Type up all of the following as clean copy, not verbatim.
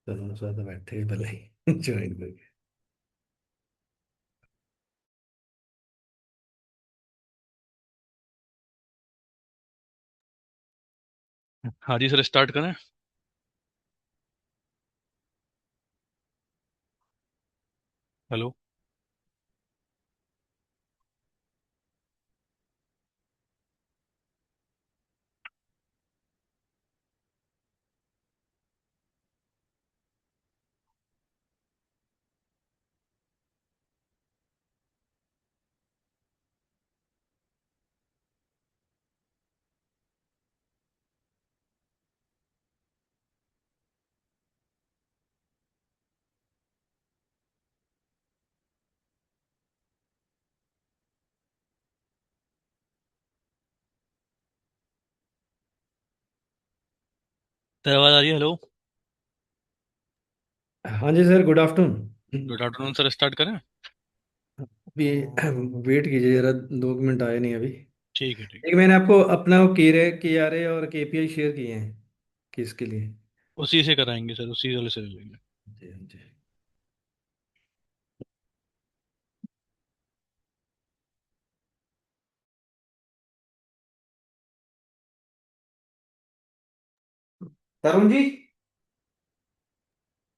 दोनों साथ बैठे भले ही ज्वाइन करके। हाँ जी सर, स्टार्ट करें। हेलो। सर आवाज आ रही है? हेलो। हाँ जी sir, good afternoon. Good afternoon sir, start करें। अभी वेट कीजिए जरा, 2 मिनट आए नहीं अभी। ठीक है, ठीक। एक मैंने आपको अपना वो के आर ए और केपीआई शेयर किए हैं। किसके लिए? उसी से कराएंगे सर, उसी वाले से लेंगे। जी हाँ जी। तरुण जी,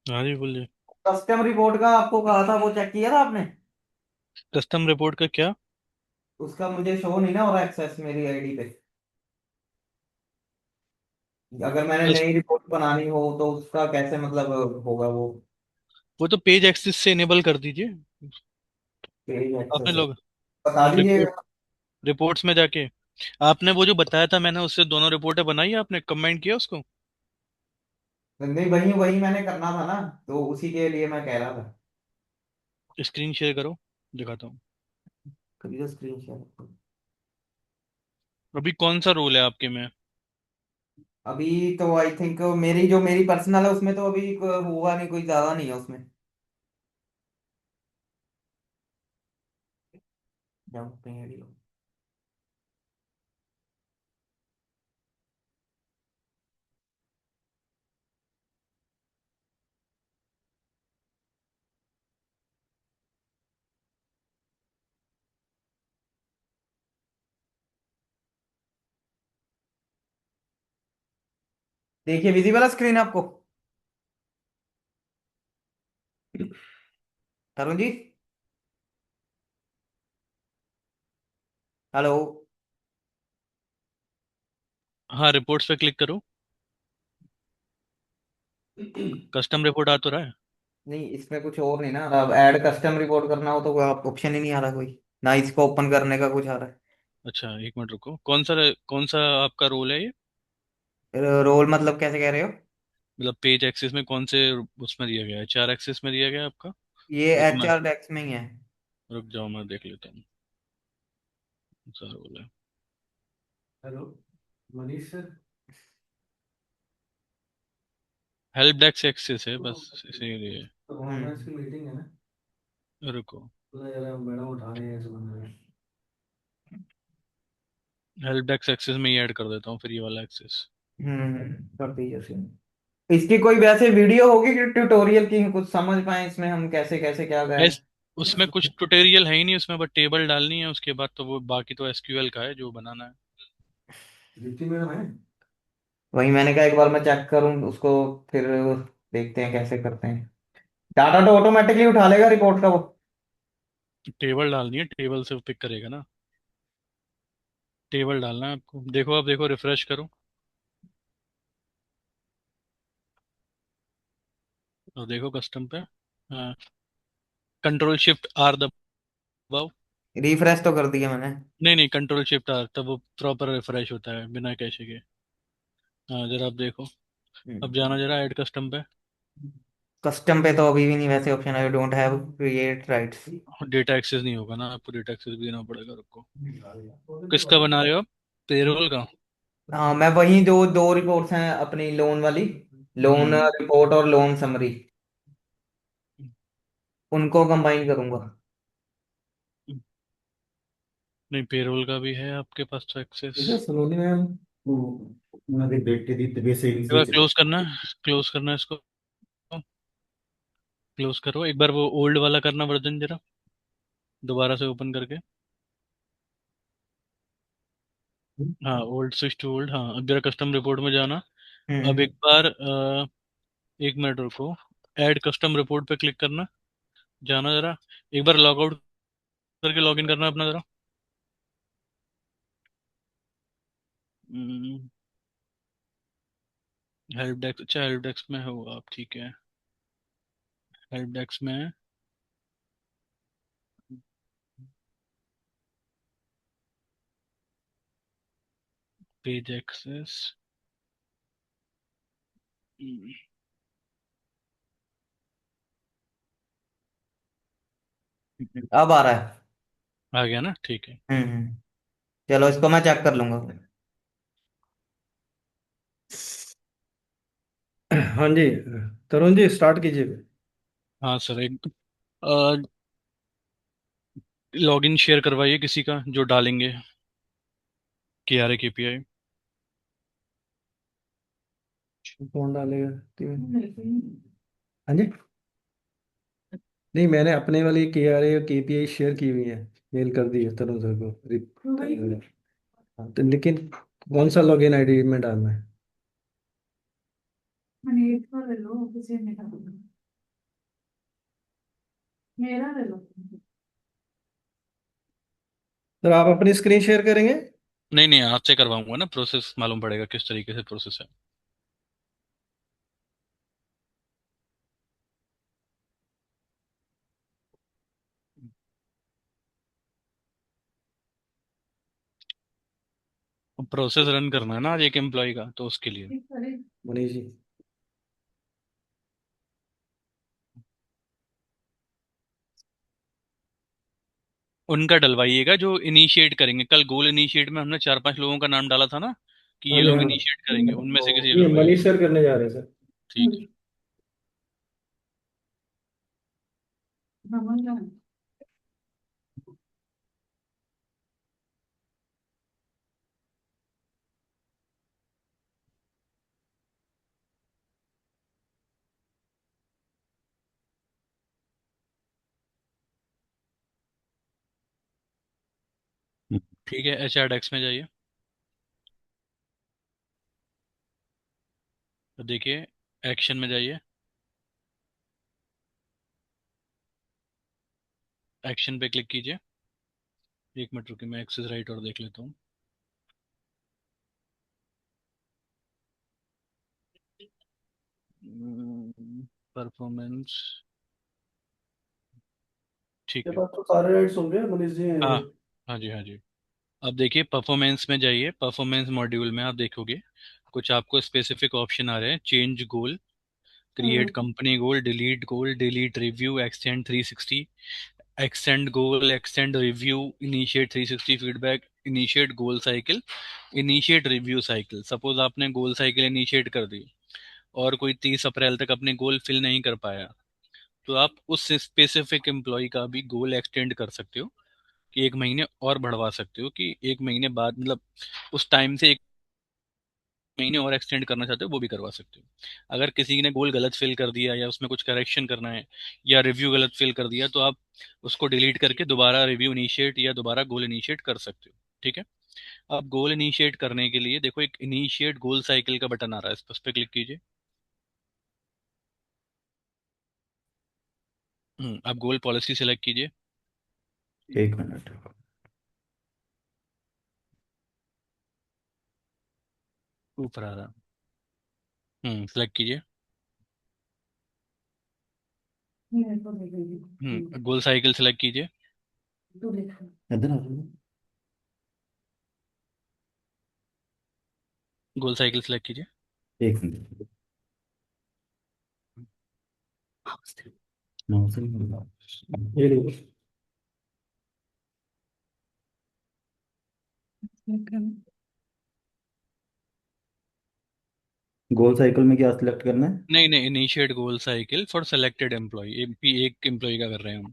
हाँ जी, बोलिए। कस्टम रिपोर्ट का आपको कहा था, वो चेक किया था आपने? कस्टम रिपोर्ट का क्या? उसका मुझे शो नहीं ना हो रहा एक्सेस मेरी आईडी पे। अगर मैंने कस, नई रिपोर्ट बनानी हो तो उसका कैसे मतलब होगा वो? वो तो पेज एक्सेस से इनेबल कर दीजिए। पेज आपने एक्सेस है? लोग बता रिपोर्ट दीजिएगा। रिपोर्ट्स में जाके आपने वो जो बताया था, मैंने उससे दोनों रिपोर्टें बनाई, आपने कमेंट किया उसको? नहीं, वही वही मैंने करना था ना, तो उसी के लिए मैं कह रहा था। स्क्रीन शेयर करो, दिखाता हूँ। कभी तो स्क्रीन शेयर। अभी कौन सा रोल है आपके में? अभी तो आई थिंक मेरी पर्सनल है उसमें, तो अभी हुआ नहीं, कोई ज्यादा नहीं है उसमें। Jumping audio. देखिए, विजिबल है स्क्रीन आपको? तरुण जी, हेलो। हाँ, रिपोर्ट्स पे क्लिक करो। कस्टम रिपोर्ट आ तो रहा है? नहीं, इसमें कुछ और नहीं ना आ रहा। अब ऐड कस्टम रिपोर्ट करना हो तो कोई ऑप्शन ही नहीं आ रहा, कोई ना इसको ओपन करने का कुछ आ रहा अच्छा, एक मिनट रुको। कौन सा आपका रोल है ये? है। रोल मतलब कैसे कह रहे हो? मतलब पेज एक्सेस में कौन से उसमें दिया गया है? 4 एक्सेस में दिया गया है आपका? ये रुको एच मैं, आर डेक्स में ही है। रुक जाओ, मैं देख लेता हूँ। कौन सा रोल है? Hello, Manish sir. Help desk access है बस, इसीलिए। तो ऑनलाइन की मीटिंग है ना? रुको। तो जरा मैडम उठा रहे हैं इस बंदे में। हेल्प डेस्क एक्सेस में ही ऐड कर देता हूँ फिर ये वाला एक्सेस। कर दीजिए उसी में। इसकी कोई वैसे वीडियो होगी कि ट्यूटोरियल की, कुछ समझ पाए इसमें हम कैसे कैसे क्या करें? एस उसमें कुछ ट्यूटोरियल है ही नहीं, उसमें बस टेबल डालनी है, उसके बाद तो वो बाकी तो एसक्यूएल का है जो बनाना है। दीप्ति मैडम है? वही मैंने कहा एक बार मैं चेक करूं उसको, फिर देखते हैं कैसे करते हैं। डाटा तो ऑटोमेटिकली उठा लेगा रिपोर्ट का वो? टेबल डालनी है, टेबल से पिक करेगा ना। टेबल डालना है आपको। देखो, अब देखो, रिफ्रेश करो और देखो कस्टम पे। हाँ, कंट्रोल शिफ्ट आर दबाओ। रिफ्रेश तो कर दिया मैंने। नहीं नहीं, कंट्रोल शिफ्ट आर, तब वो प्रॉपर रिफ्रेश होता है बिना कैशे के। हाँ, जरा आप देखो। अब जाना जरा ऐड कस्टम पे। कस्टम पे तो अभी भी नहीं वैसे option, I don't have create rights. Data access नहीं होगा ना, आपको डेटा एक्सेस भी देना पड़ेगा। रुको, किसका बना रहे हो आप? पेरोल का? हाँ, मैं वही जो दो रिपोर्ट्स हैं अपनी लोन वाली, लोन हम्म। रिपोर्ट और लोन समरी, उनको कंबाइन करूंगा। नहीं, पेरोल का भी है आपके पास तो एक्सेस। ठीक है, सलोनी मैम। वो उन्होंने बेटे दी तबीयत सही नहीं एक बार थी। क्लोज करना है, क्लोज करना है इसको। क्लोज करो एक बार, वो ओल्ड वाला करना वर्जन जरा, दोबारा से ओपन करके। हाँ, ओल्ड स्विच टू ओल्ड, हाँ अब जरा कस्टम रिपोर्ट में जाना। अब हम्म। एक बार 1 मिनट रुको, ऐड कस्टम रिपोर्ट पे क्लिक करना, जाना जरा, एक बार लॉग आउट करके लॉग इन करना अपना जरा। हेल्प डेस्क, अच्छा हेल्प डेस्क में हो आप, ठीक है। हेल्प डेस्क में पेज एक्सेस, अब आ रहा है। आ गया ना, ठीक है। चलो इसको मैं चेक कर लूंगा। हाँ जी, तरुण जी स्टार्ट कीजिए। हाँ सर, एक लॉगिन शेयर करवाइए किसी का जो डालेंगे KRA KPI। कौन डालेगा? हाँ जी। नहीं, मैंने अपने वाली KRA और KPI शेयर की हुई है, मेल कर दी है तरुण सर को। हाँ, तो लेकिन कौन सा लॉगिन आईडी में डालना है? सर आप अपनी स्क्रीन शेयर करेंगे? नहीं नहीं, आपसे करवाऊंगा ना, प्रोसेस मालूम पड़ेगा किस तरीके से प्रोसेस है। प्रोसेस रन करना है ना आज एक एम्प्लॉय का, तो उसके लिए मनीष जी। उनका डलवाइएगा जो इनिशिएट करेंगे। कल गोल इनिशिएट में हमने 4-5 लोगों का नाम डाला था ना, कि हाँ ये जी, लोग हाँ। इनिशिएट करेंगे, उनमें से किसी ये डलवाइए। मनीष सर करने जा रहे हैं सर। ठीक है। ठीक है, HRDEX में जाइए, तो देखिए एक्शन में जाइए, एक्शन पे क्लिक कीजिए। 1 मिनट रुकिए, मैं एक्सेस राइट और देख लेता हूँ। परफॉर्मेंस, ठीक ये है। बात तो सारे राइट्स होंगे मनीष जी। हाँ हाँ जी, हाँ जी। अब देखिए परफॉर्मेंस में जाइए, परफॉर्मेंस मॉड्यूल में आप देखोगे कुछ आपको स्पेसिफिक ऑप्शन आ रहे हैं। Change goal, create company goal, delete goal, delete review, extend 360, extend goal, extend review, initiate 360 feedback, initiate goal cycle, initiate review cycle. Suppose आपने गोल साइकिल इनिशिएट कर दी और कोई 30 अप्रैल तक अपने गोल फिल नहीं कर पाया, तो आप उस स्पेसिफिक एम्प्लॉय का भी गोल एक्सटेंड कर सकते हो, कि 1 महीने और बढ़वा सकते हो, कि 1 महीने बाद मतलब उस टाइम से 1 महीने और एक्सटेंड करना चाहते हो वो भी करवा सकते हो। अगर किसी ने गोल गलत फिल कर दिया या उसमें कुछ करेक्शन करना है या रिव्यू गलत फिल कर दिया, तो आप उसको डिलीट करके दोबारा रिव्यू इनिशिएट या दोबारा गोल इनिशिएट कर सकते हो। ठीक है। अब गोल इनिशिएट करने के लिए देखो एक इनिशिएट गोल साइकिल का बटन आ रहा है, इस पर क्लिक कीजिए। अब गोल पॉलिसी सेलेक्ट कीजिए। एक मिनट। ऊपर आ रहा, सेलेक्ट कीजिए। गोल साइकिल सेलेक्ट कीजिए। इधर आ जाओ। गोल साइकिल सेलेक्ट कीजिए। एक मिनट। नमस्ते। ये लो। गोल साइकिल में क्या सिलेक्ट करना है? नहीं नहीं, initiate goal cycle for selected employee, एक एम्प्लॉय का कर रहे हैं हम।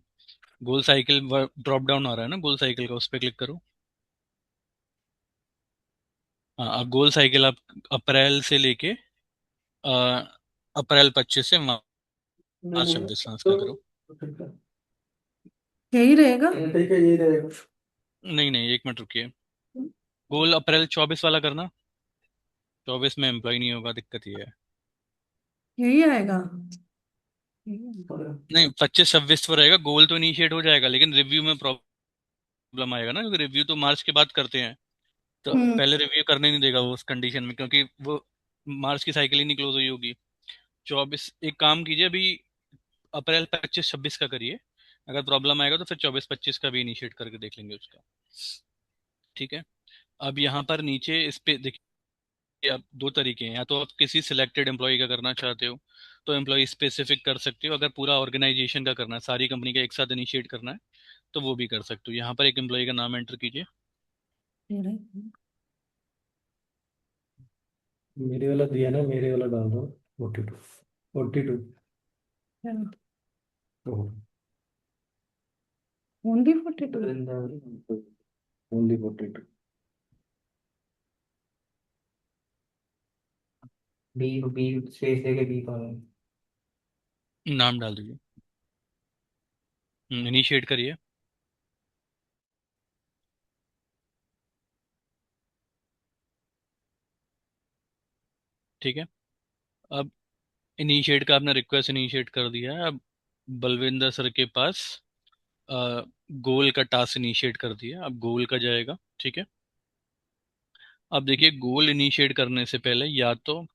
गोल साइकिल ड्रॉप डाउन आ रहा है ना गोल साइकिल का, उस पर क्लिक करो। हाँ, अब गोल साइकिल आप अप्रैल से लेके अ, अप्रैल 25 से नहीं आज नहीं 26 ट्रांसफर करो। तो ठीक है। यही रहेगा। ठीक है यही रहेगा। नहीं नहीं, एक मिनट रुकिए। गोल अप्रैल 24 वाला करना। 24 में एम्प्लॉय नहीं होगा, दिक्कत ये है। यही आएगा। यही नहीं, 25-26 पर रहेगा। गोल तो इनिशिएट हो जाएगा, लेकिन रिव्यू में प्रॉब्लम आएगा ना, क्योंकि रिव्यू तो मार्च के बाद करते हैं। तो हम्म। पहले रिव्यू करने नहीं देगा वो उस कंडीशन में, क्योंकि वो मार्च की साइकिल ही नहीं क्लोज हुई होगी। 24, एक काम कीजिए अभी, अप्रैल 25-26 का करिए। अगर प्रॉब्लम आएगा तो फिर 24-25 का भी इनिशिएट करके देख लेंगे उसका। ठीक है। अब यहाँ पर नीचे इस पे देखिए, आप दो तरीके हैं। या तो आप किसी सिलेक्टेड एम्प्लॉय का करना चाहते हो तो एम्प्लॉय स्पेसिफिक कर सकते हो। अगर पूरा ऑर्गेनाइजेशन का करना है, सारी कंपनी का एक साथ इनिशिएट करना है, तो वो भी कर सकते हो। यहाँ पर एक एम्प्लॉय का नाम एंटर कीजिए। रहेगा। मेरे वाला दिया ना, मेरे वाला डाल दो। 42 42 तो only 42। Only 42। B B space लेके बी पर। नाम डाल दीजिए। इनिशिएट करिए। ठीक है। अब इनिशिएट का आपने रिक्वेस्ट इनिशिएट कर दिया है। अब बलविंदर सर के पास गोल का टास्क इनिशिएट कर दिया। अब गोल का जाएगा। ठीक है। अब देखिए, गोल इनिशिएट करने से पहले या तो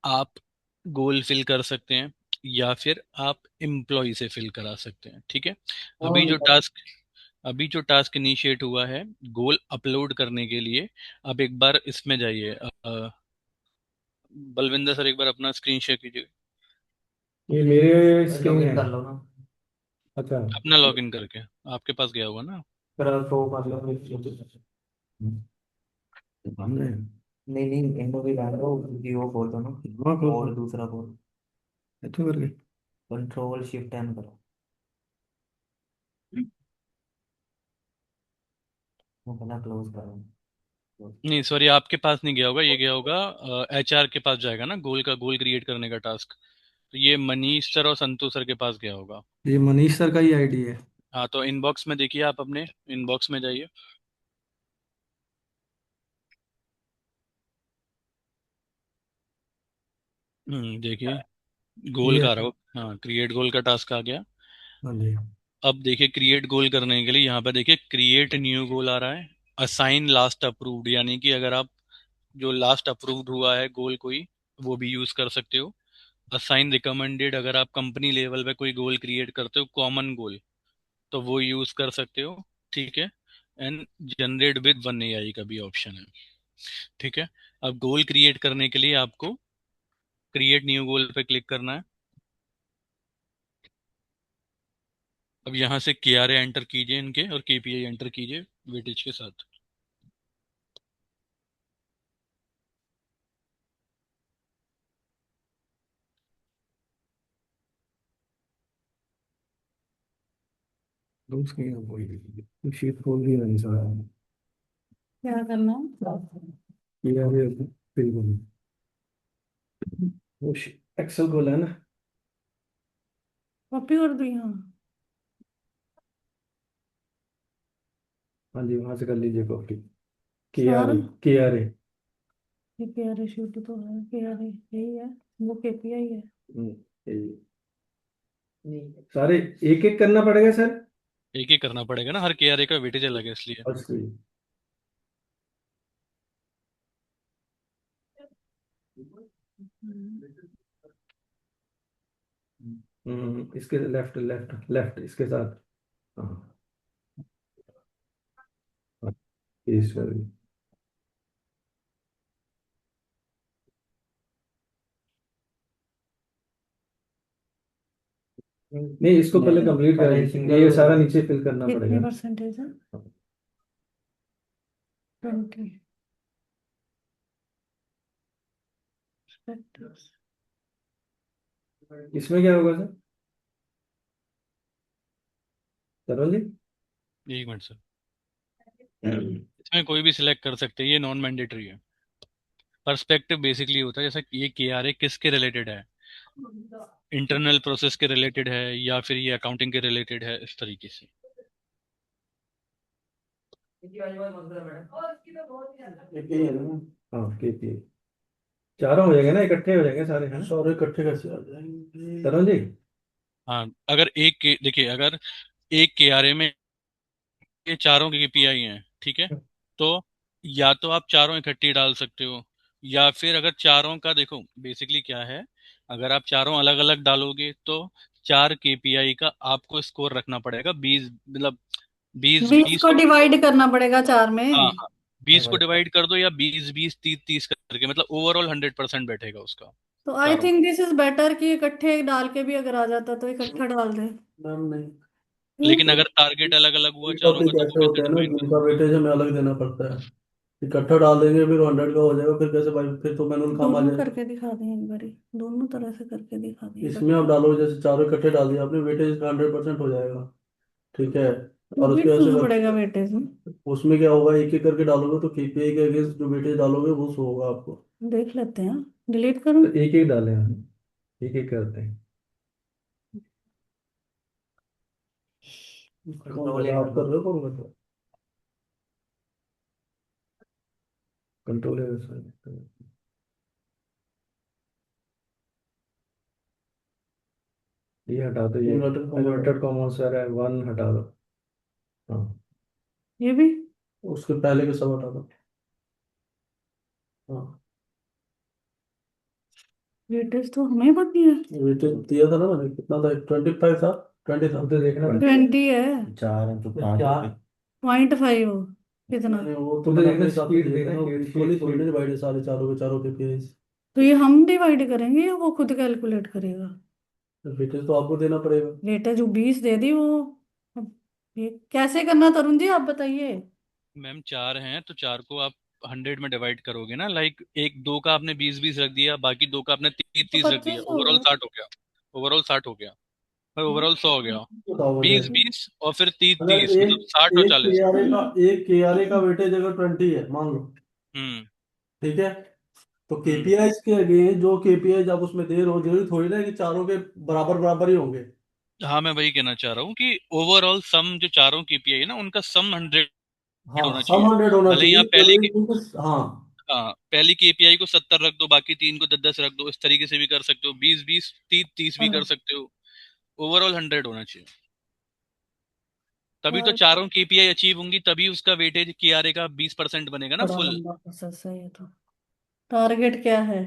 आप गोल फिल कर सकते हैं, या फिर आप एम्प्लॉय से फिल करा सकते हैं। ठीक है। अभी जो टास्क अभी जो टास्क इनिशिएट हुआ है गोल अपलोड करने के लिए, आप एक बार इसमें जाइए। बलविंदर सर, एक बार अपना स्क्रीन शेयर कीजिए। ये मेरे स्क्रीन लॉगिन है। कर लो ना। अच्छा। अपना लॉगिन करके आपके पास गया होगा ना। फिर शो कर लो। हमने। नहीं नहीं, इनको भी डाल दो, वो खोल दो ना। हाँ खोल और खोल। दूसरा खोल। अच्छे करके। कंट्रोल शिफ्ट एन करो। वो पहला क्लोज करो। नहीं सॉरी, आपके पास नहीं गया होगा, ये गया होगा एचआर के पास जाएगा ना, गोल का गोल क्रिएट करने का टास्क। तो ये मनीष सर और संतोष सर के पास गया होगा। ये मनीष सर का ही आईडी है। हाँ, तो इनबॉक्स में देखिए, आप अपने इनबॉक्स में जाइए। देखिए, गोल ये। का आ रहा हो। हाँ, क्रिएट गोल का टास्क आ गया। हाँ जी। अब देखिए, क्रिएट गोल करने के लिए यहाँ पर देखिए क्रिएट न्यू गोल आ रहा है। असाइन लास्ट अप्रूव्ड, यानी कि अगर आप जो लास्ट अप्रूव्ड हुआ है गोल कोई, वो भी यूज कर सकते हो। असाइन रिकमेंडेड, अगर आप कंपनी लेवल पे कोई गोल क्रिएट करते हो कॉमन गोल, तो वो यूज कर सकते हो। ठीक है। And generate with one AI का भी ऑप्शन है। ठीक है। अब गोल क्रिएट करने के लिए आपको क्रिएट न्यू गोल पे क्लिक करना है। अब यहाँ से KRA एंटर कीजिए इनके, और KPI एंटर कीजिए वेटेज के साथ। दो स्क्रीन है वही। शीट खोल दी नहीं सारा। क्या करना है? ये अभी फिल करनी। वो एक्सेल खोला है ना। कॉपी कर दी हाँ। हाँ जी, वहां से कर लीजिए कॉपी। के आर सारा। ए के आर ए ये KRA शीट तो है, KRA यही है। वो KPI है। सारे एक एक करना पड़ेगा सर। एक ही करना पड़ेगा ना, हर KRA का वेटेज अलग है इसलिए। अच्छा। इसके लेफ्ट लेफ्ट लेफ्ट इसके साथ। हाँ। हाँ, ईश्वर। नहीं, इसको पहले कंप्लीट कर पहले लीजिए, ये सारा सिंगल। नीचे फिल करना कितनी पड़ेगा। परसेंटेज है? 20। इसमें क्या होगा सर? सरल जी। एक मिनट सर, इसमें कोई भी सिलेक्ट कर सकते हैं, ये नॉन मैंडेटरी है। पर्सपेक्टिव बेसिकली होता है, जैसा कि ये KRA किसके रिलेटेड है। इंटरनल प्रोसेस के रिलेटेड है या फिर ये अकाउंटिंग के रिलेटेड है, इस तरीके से। KPI है ना। हाँ KPI चारों हो जाएंगे ना, इकट्ठे हो जाएंगे सारे, है ना? सारे इकट्ठे कैसे आ जाएंगे तरुण जी? हाँ, अगर देखिए, अगर एक केआरए में ये चारों केपीआई हैं, ठीक है, तो या तो आप चारों इकट्ठी डाल सकते हो, या फिर अगर चारों का देखो बेसिकली क्या है, अगर आप चारों अलग अलग डालोगे तो चार केपीआई का आपको स्कोर रखना पड़ेगा, 20, मतलब 20 20 20 को और, डिवाइड करना पड़ेगा 4 हाँ में। हाँ, 20 को डिवाइड कर दो, या 20 20 30 30 करके, मतलब ओवरऑल 100% बैठेगा उसका, तो आई चारों थिंक का। दिस इज बेटर कि इकट्ठे डाल के भी अगर आ जाता तो इकट्ठा डाल दे। मैम नहीं, लेकिन क्यों? अगर टारगेट अलग अलग हुआ ये चारों का, टॉपिक तभी ऐसे कैसे होते हैं ना डिफाइन जिनका करोगे? वेटेज हमें अलग देना पड़ता है। इकट्ठा डाल देंगे फिर 100 का हो जाएगा, फिर कैसे भाई, फिर तो मैनुअल काम आ दोनों जाएगा। करके दिखा दें एक बारी, दोनों तरह से करके दिखा दें इसमें आप इकट्ठा। डालोगे जैसे चारों इकट्ठे डाल दिया आपने, वेटेज का 100% हो जाएगा। ठीक है। वो और भी उसके वजह फूक से पड़ेगा वेटेज में। उसमें क्या होगा, एक एक करके डालोगे तो KPI के अगेंस्ट जो वेटेज डालोगे वो शो होगा आपको। देख लेते हैं, डिलीट करूं? तो एक एक डालें हम, एक एक करते हैं। कौन कर रहा है? आप कर रहे हो, कौन कर रहा है? कंट्रोल है सर। ये हटा दो, ये इन्वर्टेड कॉमन सर है, 1 हटा दो। हाँ, ये भी। उसके पहले के सब हटा दो। हाँ, वेटेज तो हमें पता है। वेटेज दिया था ना मैंने, कितना था? 25 था, 20 था। तो देखना था। 20 है। चार है तो पांच क्या? 0.5 हो कितना? नहीं, वो तो मैंने अपने हिसाब से दिया था, इक्वली थोड़ी ना डिवाइड है सारे चारों के चारों KPI। तो ये हम डिवाइड करेंगे या वो खुद कैलकुलेट करेगा? वेटेज तो आपको देना पड़ेगा। वेटेज वो 20 दे दी वो। अब ये कैसे करना तरुण जी, आप बताइए। मैम चार हैं तो चार को आप 100 में डिवाइड करोगे ना, लाइक एक दो का आपने 20 20 रख दिया, बाकी दो का आपने 30 तो 30 रख दिया, 25 ओवरऑल होगा। 60 हो गया। ओवरऑल 60 हो गया, और ओवरऑल 100 हो गया। बताओ मुझे, 20 20 और फिर 30 अगर 30 मतलब एक 60 और एक 40। KRA का वेटेज अगर 20 है मान लो, हम्म। ठीक है, तो हम्म। KPIs के अगेंस्ट जो KPIs आप उसमें दे रहे हो, जरूरी थोड़ी ना है कि चारों के बराबर बराबर ही होंगे। हाँ, मैं वही कहना चाह रहा हूँ कि ओवरऑल सम जो चारों केपीआई है ना, उनका सम 100 हाँ, होना सब चाहिए। 100 होना भले ही चाहिए, आप पहली जरूरी के, नहीं कि हाँ। हाँ, पहली केपीआई को 70 रख दो, बाकी तीन को 10 10 रख दो, इस तरीके से भी कर सकते हो, 20 20 30 30 भी कर और सकते हो। ओवरऑल 100 होना चाहिए, तभी तो और चारों केपीआई अचीव होंगी, तभी उसका वेटेज केआरए का 20% बनेगा ना बड़ा फुल। लंबा प्रोसेस है ये तो। टारगेट क्या है?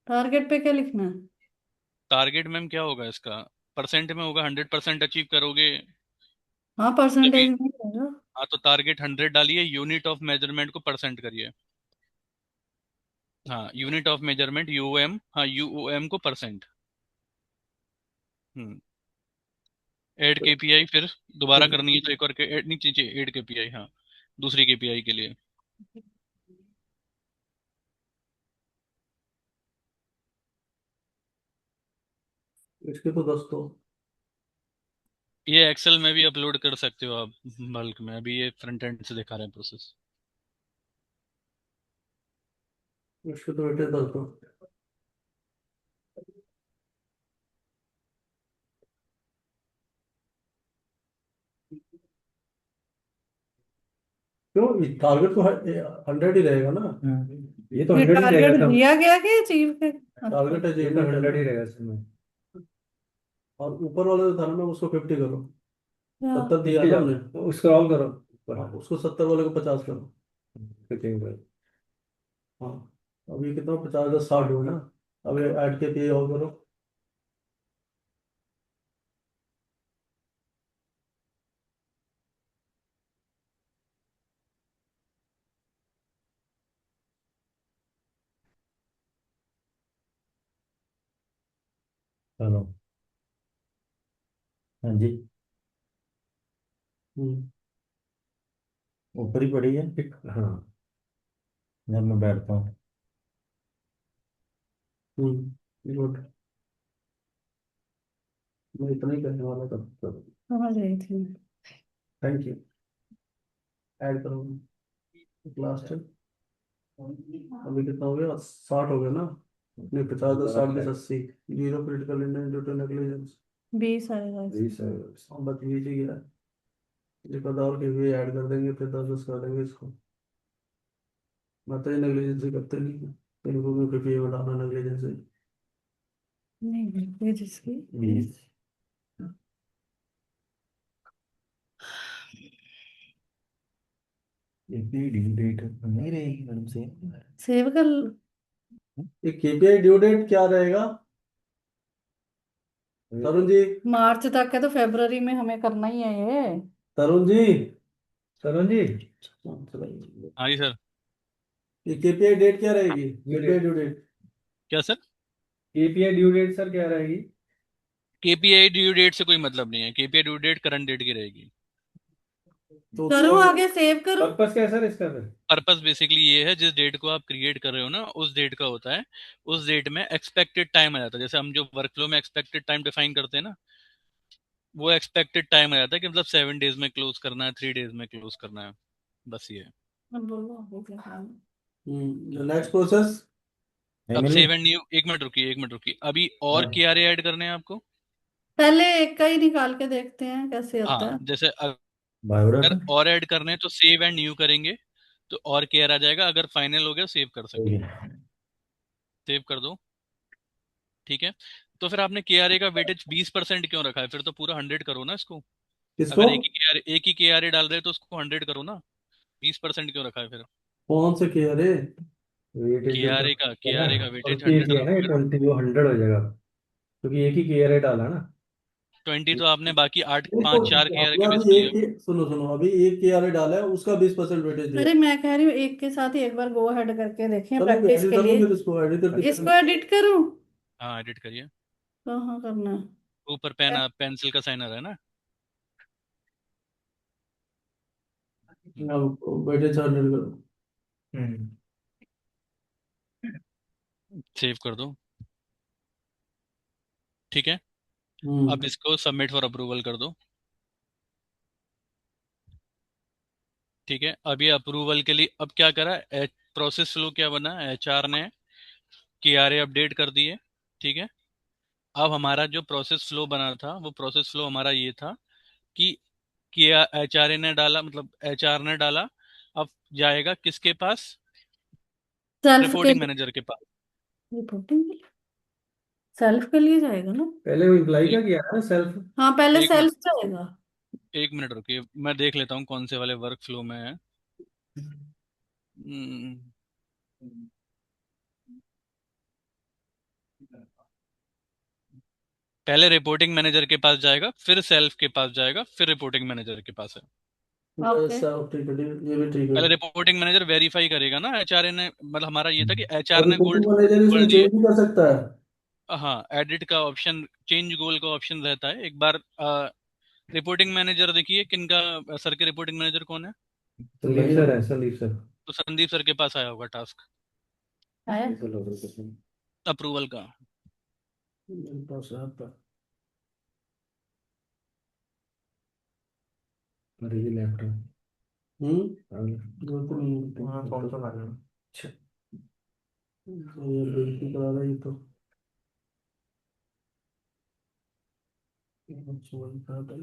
टारगेट पे क्या लिखना है? टारगेट मैम क्या होगा इसका? परसेंट में होगा, 100% अचीव करोगे हाँ, तभी। परसेंटेज में होगा। हाँ, तो टारगेट 100 डालिए, यूनिट ऑफ मेजरमेंट को परसेंट करिए। हाँ, यूनिट ऑफ मेजरमेंट यूओएम, हाँ यूओएम को परसेंट। हम्म। एड केपीआई फिर दोबारा करनी है तो एक और के ऐड नहीं चाहिए, एड केपीआई, हाँ, दूसरी केपीआई के लिए। इसके तो 10 तो, ये एक्सेल में भी अपलोड कर सकते हो आप, बल्क में। अभी ये फ्रंट एंड से दिखा रहे हैं प्रोसेस। इसके तो वेटेज 10 तो। क्यों, टारगेट तो 100 ही रहेगा ना। ये तो ये 100 ही रहेगा टारगेट सब। दिया गया कि अचीव के? अच्छा। टारगेट ये तो अचीवमेंट 100 है। ही रहेगा इसमें। और ऊपर वाले जो था ना, मैं उसको 50 करो। क्या? 70 दिया ना हमने, स्क्रॉल करो ऊपर। हाँ, उसको 70 वाले को 50 करो। फिटिंग पर। हाँ, अभी कितना, 50 10 60 हुआ ना। अब ऐड KPI और करो। चलो। हाँ जी। हम्म। ऊपर ही पड़ी है। हाँ। जब मैं बैठता हूँ। गुड। मैं इतना ही कहने वाला था। समझ रही थी मैं। Thank you. ऐड करो लास्ट। अभी कितना हो गया, 60 हो गया ना। अपने 50, 10, 60, 20, 80, zero critical intense due to negligence. 20 आएगा इसमें। 20 है। हम बच 20 ही गया। एक आधा और के भी ऐड कर देंगे, फिर 10, 10 कर देंगे इसको। मतलब नेग्लिजेंस करते नहीं है, इनको भी पीपीए में डालना नेग्लिजेंस। नहीं ये जिसकी 20। ड्यू डेट नहीं रहेगी मैडम से। सेव कर। ये केपीआई ड्यू डेट क्या रहेगा तरुण जी? मार्च तक है तो फरवरी में हमें करना ही है ये। तरुण जी, तरुण जी, हाँ जी सर। ये केपीआई डेट क्या रहेगी? KPI due date. क्या sir? KPI due date sir क्या रहेगी? केपीआई ड्यू डेट से कोई मतलब नहीं है, KPI due date current date की रहेगी। करूँ आगे सेव करूँ? पर्पस क्या है सर इसका फिर? पर्पस बेसिकली ये है, जिस डेट को आप क्रिएट कर रहे हो ना, उस डेट का होता है। उस डेट में एक्सपेक्टेड टाइम आ जाता है, जैसे हम जो वर्कफ्लो में एक्सपेक्टेड टाइम डिफाइन करते हैं ना, वो एक्सपेक्टेड टाइम आ जाता है कि मतलब 7 डेज में क्लोज करना है, 3 डेज में क्लोज करना है। बस ये है। अब बोलो आगे क्या काम नेक्स्ट प्रोसेस। अब एमिली। सेव एंड न्यू, एक मिनट रुकिए अभी, और हाँ। KRA ऐड करने हैं आपको। पहले एक का ही निकाल के देखते हैं कैसे होता हाँ, है। जैसे अगर बायोडाटा। और ऐड करने हैं तो सेव एंड न्यू करेंगे, तो और KR आ जाएगा। अगर फाइनल हो गया सेव कर सकते हैं। सेव कर दो। ठीक है। तो फिर आपने KRA का वेटेज 20% क्यों रखा है? फिर तो पूरा 100 करो ना इसको। किसको? अगर एक ही KRA डाल रहे हो तो उसको 100 करो ना। 20% क्यों रखा है फिर? कौन से किया रे? वेटेज जो KRA का है ना, KRA का और वेटेज के 100 किया है ना, ये रखोगे ना। 20 वो 100 हो जाएगा, क्योंकि एक ही किया रे डाला ना। 20 तो आपने बाकी आठ नहीं तो पाँच 4 KRA आपने के बेच अभी लिए। एक सुनो सुनो, अभी एक किया रे डाला है, उसका 20% वेटेज दिया। अरे मैं कह रही हूँ एक के साथ ही एक बार गो अहेड करके देखें चलो प्रैक्टिस एडिट के कर लो, लिए। फिर इसको एडिट करके। इसको एडिट करूँ? हाँ, एडिट करिए। कहाँ करना है? ऊपर पेन पेंसिल का साइनर है ना। अब वेटेज 100 करो। सेव कर दो। ठीक है। अब हम्म। इसको सबमिट फॉर अप्रूवल कर दो। ठीक है। अब ये अप्रूवल के लिए अब क्या करा, प्रोसेस फ्लो क्या बना, HR ने KRA अपडेट कर दिए। ठीक है। अब हमारा जो प्रोसेस फ्लो बना था, वो प्रोसेस फ्लो हमारा ये था कि HRA ने डाला, मतलब HR ने डाला। अब जाएगा किसके पास? सेल्फ के रिपोर्टिंग लिए। मैनेजर के पास। रिपोर्टिंग के लिए। सेल्फ के लिए जाएगा ना? पहले वो इम्प्लाई एक का किया है ना, सेल्फ। हाँ पहले एक मिनट सेल्फ जाएगा। एक मिनट रुकिए, मैं देख लेता हूँ कौन से वाले वर्क फ्लो में है। हम्म, पहले रिपोर्टिंग मैनेजर के पास जाएगा, फिर सेल्फ के पास जाएगा, फिर रिपोर्टिंग मैनेजर के पास है। ओके। ठीक है, ये भी ठीक है। पहले रिपोर्टिंग मैनेजर वेरीफाई करेगा ना, HR ने, मतलब हमारा ये था कि HR और ने रिपोर्टिंग गोल्ड मैनेजर कर इसमें दिए। चेंज भी कर सकता है। हाँ, एडिट का ऑप्शन, चेंज गोल का ऑप्शन रहता है एक बार। रिपोर्टिंग मैनेजर देखिए किनका, सर के रिपोर्टिंग मैनेजर कौन है? संदीप सर है, संदीप सर। तो संदीप सर के पास आया होगा टास्क आया। अप्रूवल का। मेरे पास आता। अरे ये लैपटॉप। दो तो नहीं। हाँ कौन सा लाना? अच्छा। ये बेइज्जती करा रहा है ये तो। अच्छा, वही कहा था।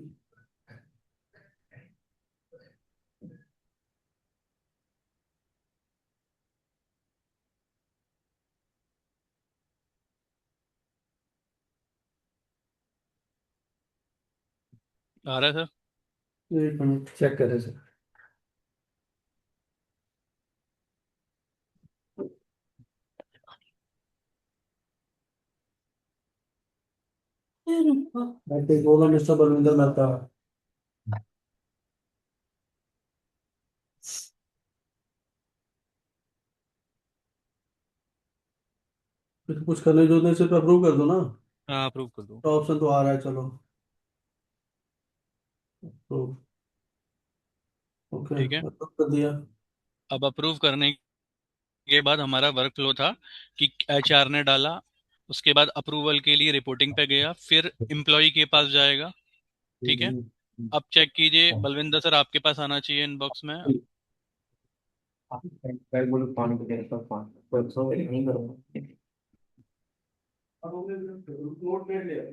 आ रहा है सर। एक मिनट चेक करें सर। मैं तो बोला मिस्टर बलविंदर मेहता। फिर कुछ करने जो नहीं, सिर्फ अप्रूव कर दो ना। हाँ, अप्रूव कर दो। तो ऑप्शन तो आ रहा है, चलो। तो ओके, ठीक है। अप्रूव कर दिया। अब अप्रूव करने के बाद हमारा वर्क फ्लो था कि HR ने डाला, उसके बाद अप्रूवल के लिए रिपोर्टिंग पे गया, फिर एम्प्लॉय के पास जाएगा। ठीक है। अब चेक कीजिए बलविंदर सर, आपके पास आना चाहिए इनबॉक्स में। मैं बोलूं पानी को देर पर पानी, तो नहीं करूँगा। अब हमने नोट ले लिया।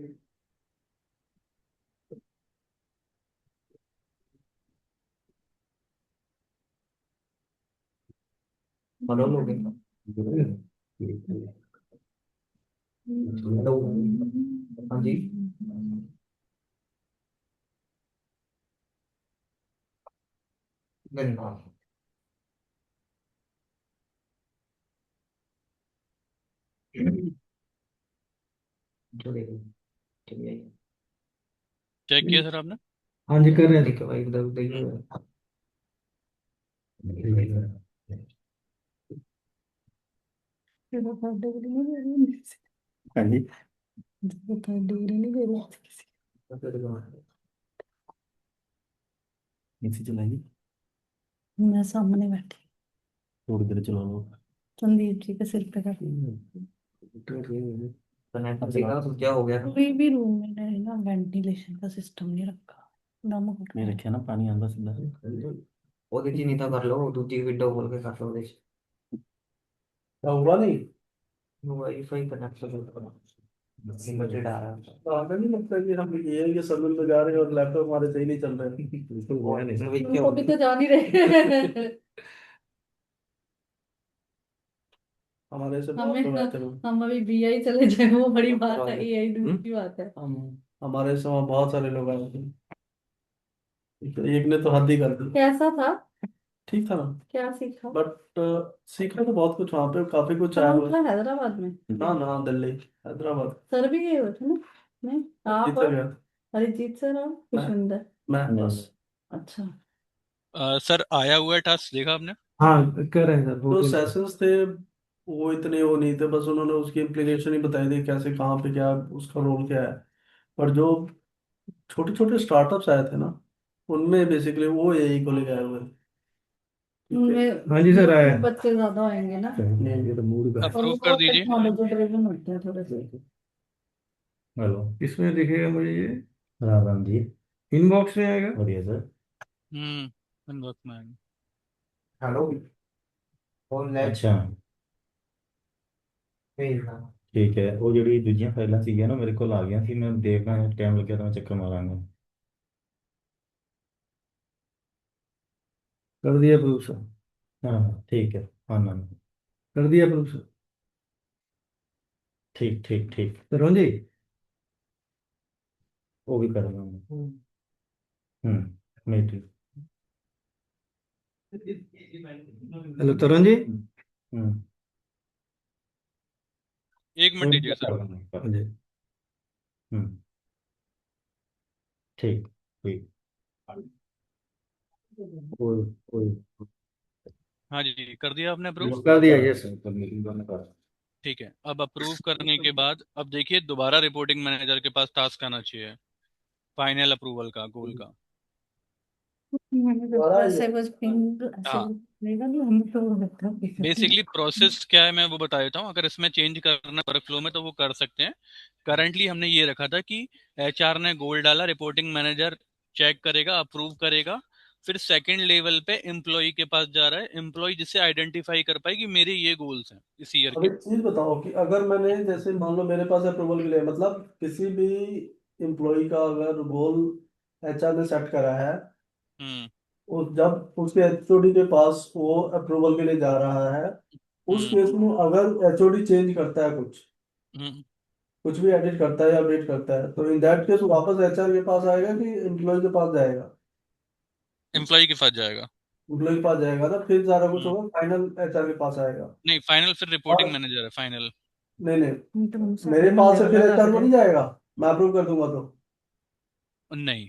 बदल हो गए। हेलो। हाँ जी। धन्यवाद। जो देखो, चलिए। चेक किया सर आपने? हाँ जी, कर रहे हैं। ठीक है भाई, इधर देखिए। तेरा थर्ड डिग्री नहीं दे रही है। हाँ जी। तेरा थर्ड डिग्री नहीं दे रही है किसी नीचे चलाइए, को। मैं सामने बैठी थोड़ी देर चला लो। संदीप जी के सिर पे कर। कनेक्ट देखा तो क्या हो गया था? कोई भी रूम में है ना वेंटिलेशन का सिस्टम नहीं रखा, दम घुट नहीं रहा है। रखे ना, पानी आंदा सीधा। ਉਹਦੇ ਚ ਨਹੀਂ ਤਾਂ ਕਰ ਲਓ, ਦੂਜੀ ਵਿੰਡੋ ਖੋਲ ਕੇ ਕਰ ਲਓ ਉਹਦੇ ਚ। क्या हुआ नहीं? वाईफाई कनेक्ट करो, लिमिटेड आ रहा है। तो हमें नहीं लगता कि हम ये सलून में जा रहे हैं और लैपटॉप हमारे सही नहीं चल रहे हैं। बिल्कुल वो गया नहीं ना। अभी क्या तुमको हो भी गया? तो जान ही रहे। हमारे से बहुत हमें लोग आते हैं। हम अभी बीआई चले जाए वो बड़ी बात करवा है, लो। एआई दूसरी बात है। हम हमारे से वहाँ बहुत सारे लोग आए थे। एक ने तो हद ही कर दी। कैसा था? ठीक था ना। क्या सीखा? बट सीखा तो बहुत कुछ, वहाँ पे काफी कुछ आया कौन हुआ था हैदराबाद में? है। ना ना, दिल्ली, हैदराबाद। सर भी गए हुए थे ना? नहीं, आप जीता और गया। अरिजीत सर और मैं खुशविंदर। मैं बस। अच्छा। सर आया हुआ है टास्क देखा आपने? हाँ, कर रहे हैं सर, जो सेशंस थे वो इतने वो नहीं थे, बस उन्होंने उसकी इम्प्लीकेशन ही बताई थी, कैसे कहाँ पे क्या उसका रोल क्या है। पर जो छोटे छोटे स्टार्टअप्स आए थे ना, उनमें बेसिकली वो यही को लेके आए हुए थे। ठीक है। उनमें हाँ जी सर, आया। बच्चे ज्यादा आएंगे ना, नहीं, ये तो मूड का। और अप्रूव कर वो दीजिए। टेक्नोलॉजी ड्रिवन होते हैं थोड़े से। हेलो, इसमें दिखेगा मुझे ये। राम राम जी। इनबॉक्स में आएगा, बढ़िया सर। इनबॉक्स में आएगा। हेलो, फोन लैब अच्छा, भेजना। ठीक है। ਉਹ ਜਿਹੜੀ ਦੂਜੀਆਂ ਫਾਈਲਾਂ ਸੀਗੀਆਂ ਨਾ ਮੇਰੇ ਕੋਲ ਆ ਗਈਆਂ ਸੀ, ਮੈਂ ਦੇਖਣਾ ਟਾਈਮ ਲੱਗਿਆ ਤਾਂ ਮੈਂ ਚੱਕਰ ਮਾਰਾਂਗਾ। कर दिया प्रूफ सर। हाँ हाँ ठीक है। हाँ ना, कर दिया प्रूफ सर। ठीक ठीक ठीक, तरुण जी वो भी कर दूंगा। नहीं ठीक। हेलो तरुण जी। एक मिनट वो दीजिए भी सर। कर दूंगा जी। हम्म, ठीक ठीक। कोई कोई हाँ जी, कर दिया आपने अप्रूव? कर दिया, यस सर, कर दिया। ठीक है, अब अप्रूव करने के बाद अब देखिए दोबारा रिपोर्टिंग मैनेजर के पास टास्क आना चाहिए फाइनल अप्रूवल का, गोल का। मैंने तो ऐसे बस पिंग ऐसे हाँ, लेगा नहीं, हम तो बता बेसिकली प्रोसेस क्या है मैं वो बता देता हूँ। अगर इसमें चेंज करना वर्क फ्लो में तो वो कर सकते हैं। करंटली हमने ये रखा था कि एचआर ने गोल डाला, रिपोर्टिंग मैनेजर चेक करेगा, अप्रूव करेगा, फिर सेकंड लेवल पे एम्प्लॉय के पास जा रहा है, एम्प्लॉय जिससे आइडेंटिफाई कर पाए कि मेरे ये गोल्स हैं इस ईयर अब के। एक चीज बताओ कि अगर मैंने जैसे मान लो मेरे पास अप्रूवल के लिए, मतलब किसी भी एम्प्लॉय का अगर गोल एचआर ने सेट करा है, हम्म। और जब उसके एचओडी के पास वो अप्रूवल के लिए जा रहा है, उस हम्म। केस में अगर एचओडी चेंज करता है कुछ, हम्म। कुछ भी एडिट करता है या अपडेट करता है, तो इन दैट केस वापस एचआर के पास आएगा कि एम्प्लॉय के पास जाएगा? एम्प्लॉय के पास जाएगा। एम्प्लॉय के पास जाएगा ना, फिर सारा कुछ हम्म। होगा, फाइनल एचआर के पास आएगा। नहीं, फाइनल फिर रिपोर्टिंग और मैनेजर है फाइनल। नहीं नहीं, तुम मेरे सारे पास मुंडे से फिर वाला कर एचआर को रहे। नहीं जाएगा, मैं अप्रूव कर दूंगा तो? नहीं,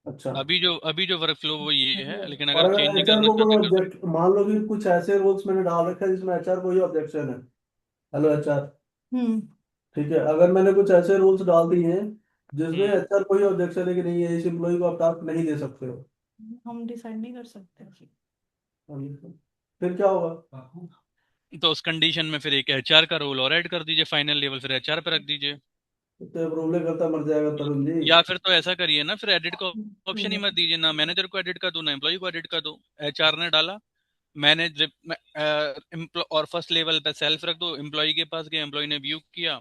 अच्छा। अभी जो वर्क फ्लो वो ये है, लेकिन और अगर अगर चेंज एचआर करना को कोई चाहते हैं कर सकते ऑब्जेक्ट, मान लो कि कुछ ऐसे रूल्स मैंने डाल रखे हैं जिसमें एचआर को ही ऑब्जेक्शन है। हेलो एचआर, हम्म। ठीक है, अगर मैंने कुछ ऐसे रूल्स डाल दिए हैं जिसमें हम्म। एचआर कोई ऑब्जेक्शन है कि नहीं है, इस एम्प्लॉय को आप टास्क नहीं दे सकते हो, हम डिसाइड नहीं कर सकते। फिर क्या होगा? तो उस कंडीशन में फिर एक एचआर का रोल और ऐड कर दीजिए, फाइनल लेवल फिर एचआर पे रख दीजिए। तो अप्रूवल करता मर जाएगा तरुण जी। या फिर तो ऐसा करिए ना, फिर एडिट का ऑप्शन ही मत दीजिए, ना मैनेजर को एडिट कर दो ना एम्प्लॉय को एडिट कर दो। एचआर ने डाला, मैनेज और फर्स्ट लेवल पे सेल्फ रख दो, एम्प्लॉय के पास गया, एम्प्लॉय ने व्यू किया,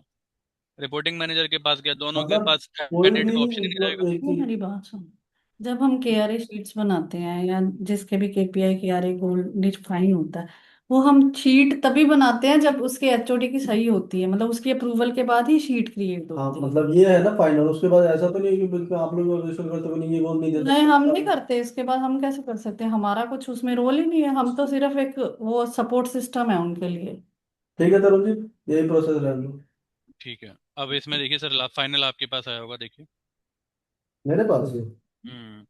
रिपोर्टिंग मैनेजर के पास गया, दोनों के मतलब पास कोई एडिट भी का ऑप्शन ही नहीं जाएगा। वो मेरी बात सुन। जब हम केआरए शीट्स बनाते हैं या जिसके भी केपीआई केआरए गोल डिफाइन होता है, वो हम शीट तभी बनाते हैं जब उसके एचओडी की सही होती है, मतलब उसकी अप्रूवल के बाद ही शीट क्रिएट हाँ होती है। मतलब ये है ना फाइनल, उसके बाद ऐसा तो नहीं है कि बिल्कुल आप लोग ऑडिशन करते हुए नहीं ये गोल नहीं दे नहीं, हम नहीं सकते। करते, इसके बाद हम कैसे कर सकते हैं, हमारा कुछ उसमें रोल ही नहीं है, हम तो सिर्फ एक वो सपोर्ट सिस्टम है उनके लिए। ठीक है तरुण जी, यही प्रोसेस रहने दो। ठीक है, अब इसमें देखिए सर, फाइनल आपके पास आया होगा, देखिए। मेरे पास है। हम्म।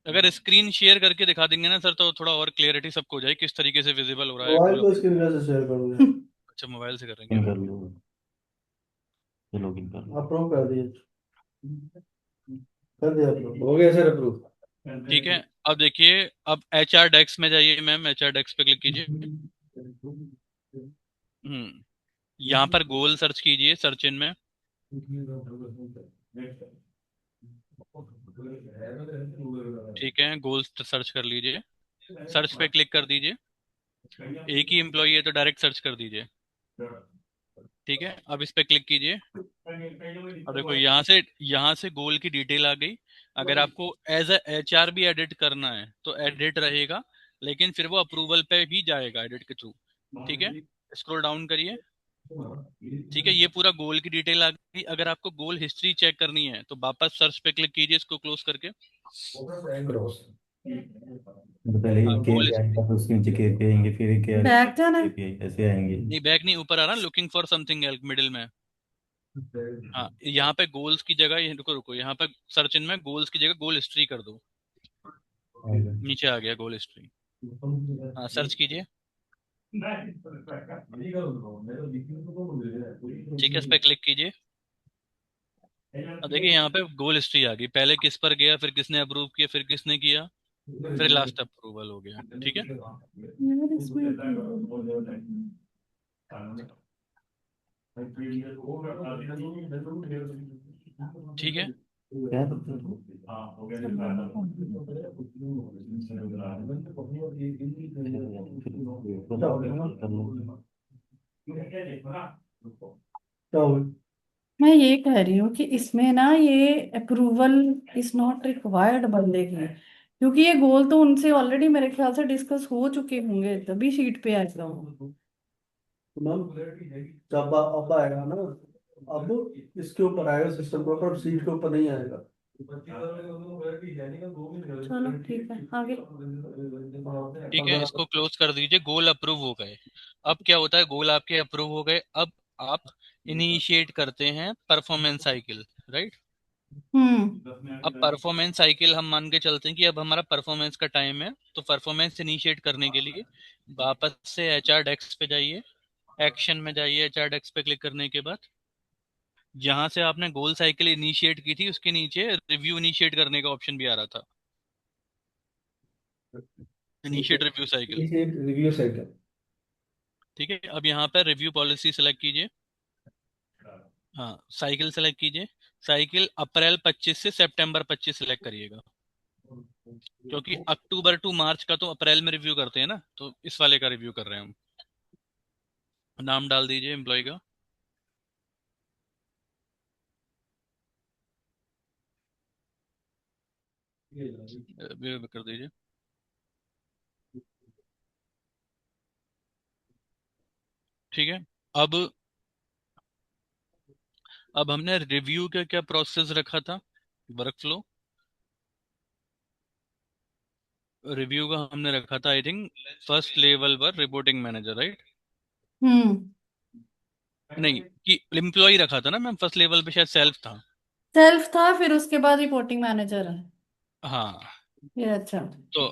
अगर स्क्रीन शेयर करके दिखा देंगे ना सर, तो थोड़ा और क्लियरिटी सबको हो जाए किस तरीके से विजिबल हो रहा है मोबाइल गोल को अप्रूव। स्क्रीन कैसे शेयर करोगे? अच्छा, मोबाइल से करेंगे लॉगिन आप। कर लो, ये लॉगिन कर लो। अप्रूव कर दिए, कर दिया अप्रूव, हो गया सर अप्रूव। ठीक है, अब देखिए, अब एच आर डेस्क में जाइए मैम, एच आर डेस्क पे क्लिक कीजिए। यहाँ पर गोल सर्च कीजिए सर्च इन में। ठीक है, गोल सर्च कर लीजिए, सर्च पे क्लिक कर दीजिए, एक ही एम्प्लॉई है तो डायरेक्ट सर्च कर दीजिए। ठीक है, अब इस पे क्लिक कीजिए, और देखो यहाँ से गोल की डिटेल आ गई। अगर आपको एज अ एच आर भी एडिट करना है तो एडिट रहेगा, लेकिन फिर वो अप्रूवल पे भी जाएगा एडिट के थ्रू। ठीक है, स्क्रॉल डाउन करिए। ठीक है, ये पूरा गोल की डिटेल आ गई। अगर आपको गोल हिस्ट्री चेक करनी है तो वापस सर्च पे क्लिक कीजिए, इसको क्लोज करके। तो पहले हाँ, गोल केपीआई हिस्ट्री। था, फिर उसके नीचे केपीआई आएंगे, फिर एक बैक जाना है। केपीआई ऐसे आएंगे। नहीं, बैक नहीं, ऊपर आ रहा, looking for something else middle में। हाँ, यहाँ पे गोल्स की जगह, ये रुको रुको, यहाँ पे सर्च इन में गोल्स की जगह गोल हिस्ट्री कर दो। नीचे आ गया गोल हिस्ट्री। हाँ, सर्च कीजिए। ठीक है, इस पे क्लिक कीजिए। अब देखिए यहाँ पे गोल हिस्ट्री आ गई, पहले किस पर गया, फिर किसने अप्रूव किया, फिर किसने किया, फिर लास्ट अप्रूवल हो गया। ठीक है। यार इसमें ठीक है। क्या चलाना कौन है? मैं ये कह रही हूँ कि इसमें ना ये अप्रूवल इज नॉट रिक्वायर्ड बंदे की, क्योंकि ये गोल तो उनसे ऑलरेडी मेरे ख्याल से डिस्कस हो चुके होंगे तभी शीट पे आएगा वो। मैम जब अब आएगा ना, अब इसके ऊपर आएगा सिस्टम के ऊपर, सीट के ऊपर नहीं आएगा। चलो ठीक है, आगे। ठीक है, इसको क्लोज कर दीजिए, गोल अप्रूव हो गए। अब क्या होता है, गोल आपके अप्रूव हो गए, अब आप इनिशिएट करते हैं परफॉर्मेंस साइकिल, राइट। अब परफॉर्मेंस साइकिल हम मान के चलते हैं कि अब हमारा परफॉर्मेंस का टाइम है, तो परफॉर्मेंस इनिशिएट करने के लिए वापस से एच आर डेस्क पे जाइए, एक्शन में जाइए, एच आर डेस्क पे क्लिक करने के बाद जहां से आपने गोल साइकिल इनिशिएट की थी उसके नीचे रिव्यू इनिशिएट करने का ऑप्शन भी आ रहा था, initiate review cycle. Review cycle. ठीक है, अब यहाँ पर रिव्यू पॉलिसी सेलेक्ट कीजिए। हाँ, साइकिल सेलेक्ट कीजिए, साइकिल अप्रैल 25 से सितंबर 25 सेलेक्ट करिएगा, क्योंकि अक्टूबर टू मार्च का तो अप्रैल में रिव्यू करते हैं ना, तो इस वाले का रिव्यू कर रहे हैं हम। नाम डाल दीजिए एम्प्लॉय का। रिव्यू कर दीजिए। ठीक है, अब अब हमने रिव्यू का क्या प्रोसेस रखा था, वर्क फ्लो। रिव्यू का हमने रखा था आई थिंक फर्स्ट लेवल पर रिपोर्टिंग मैनेजर, राइट। हम्म। नहीं, कि एम्प्लॉय रखा था ना मैम, फर्स्ट लेवल पे शायद सेल्फ था। सेल्फ था, फिर उसके बाद रिपोर्टिंग मैनेजर है। हाँ, ये अच्छा। तो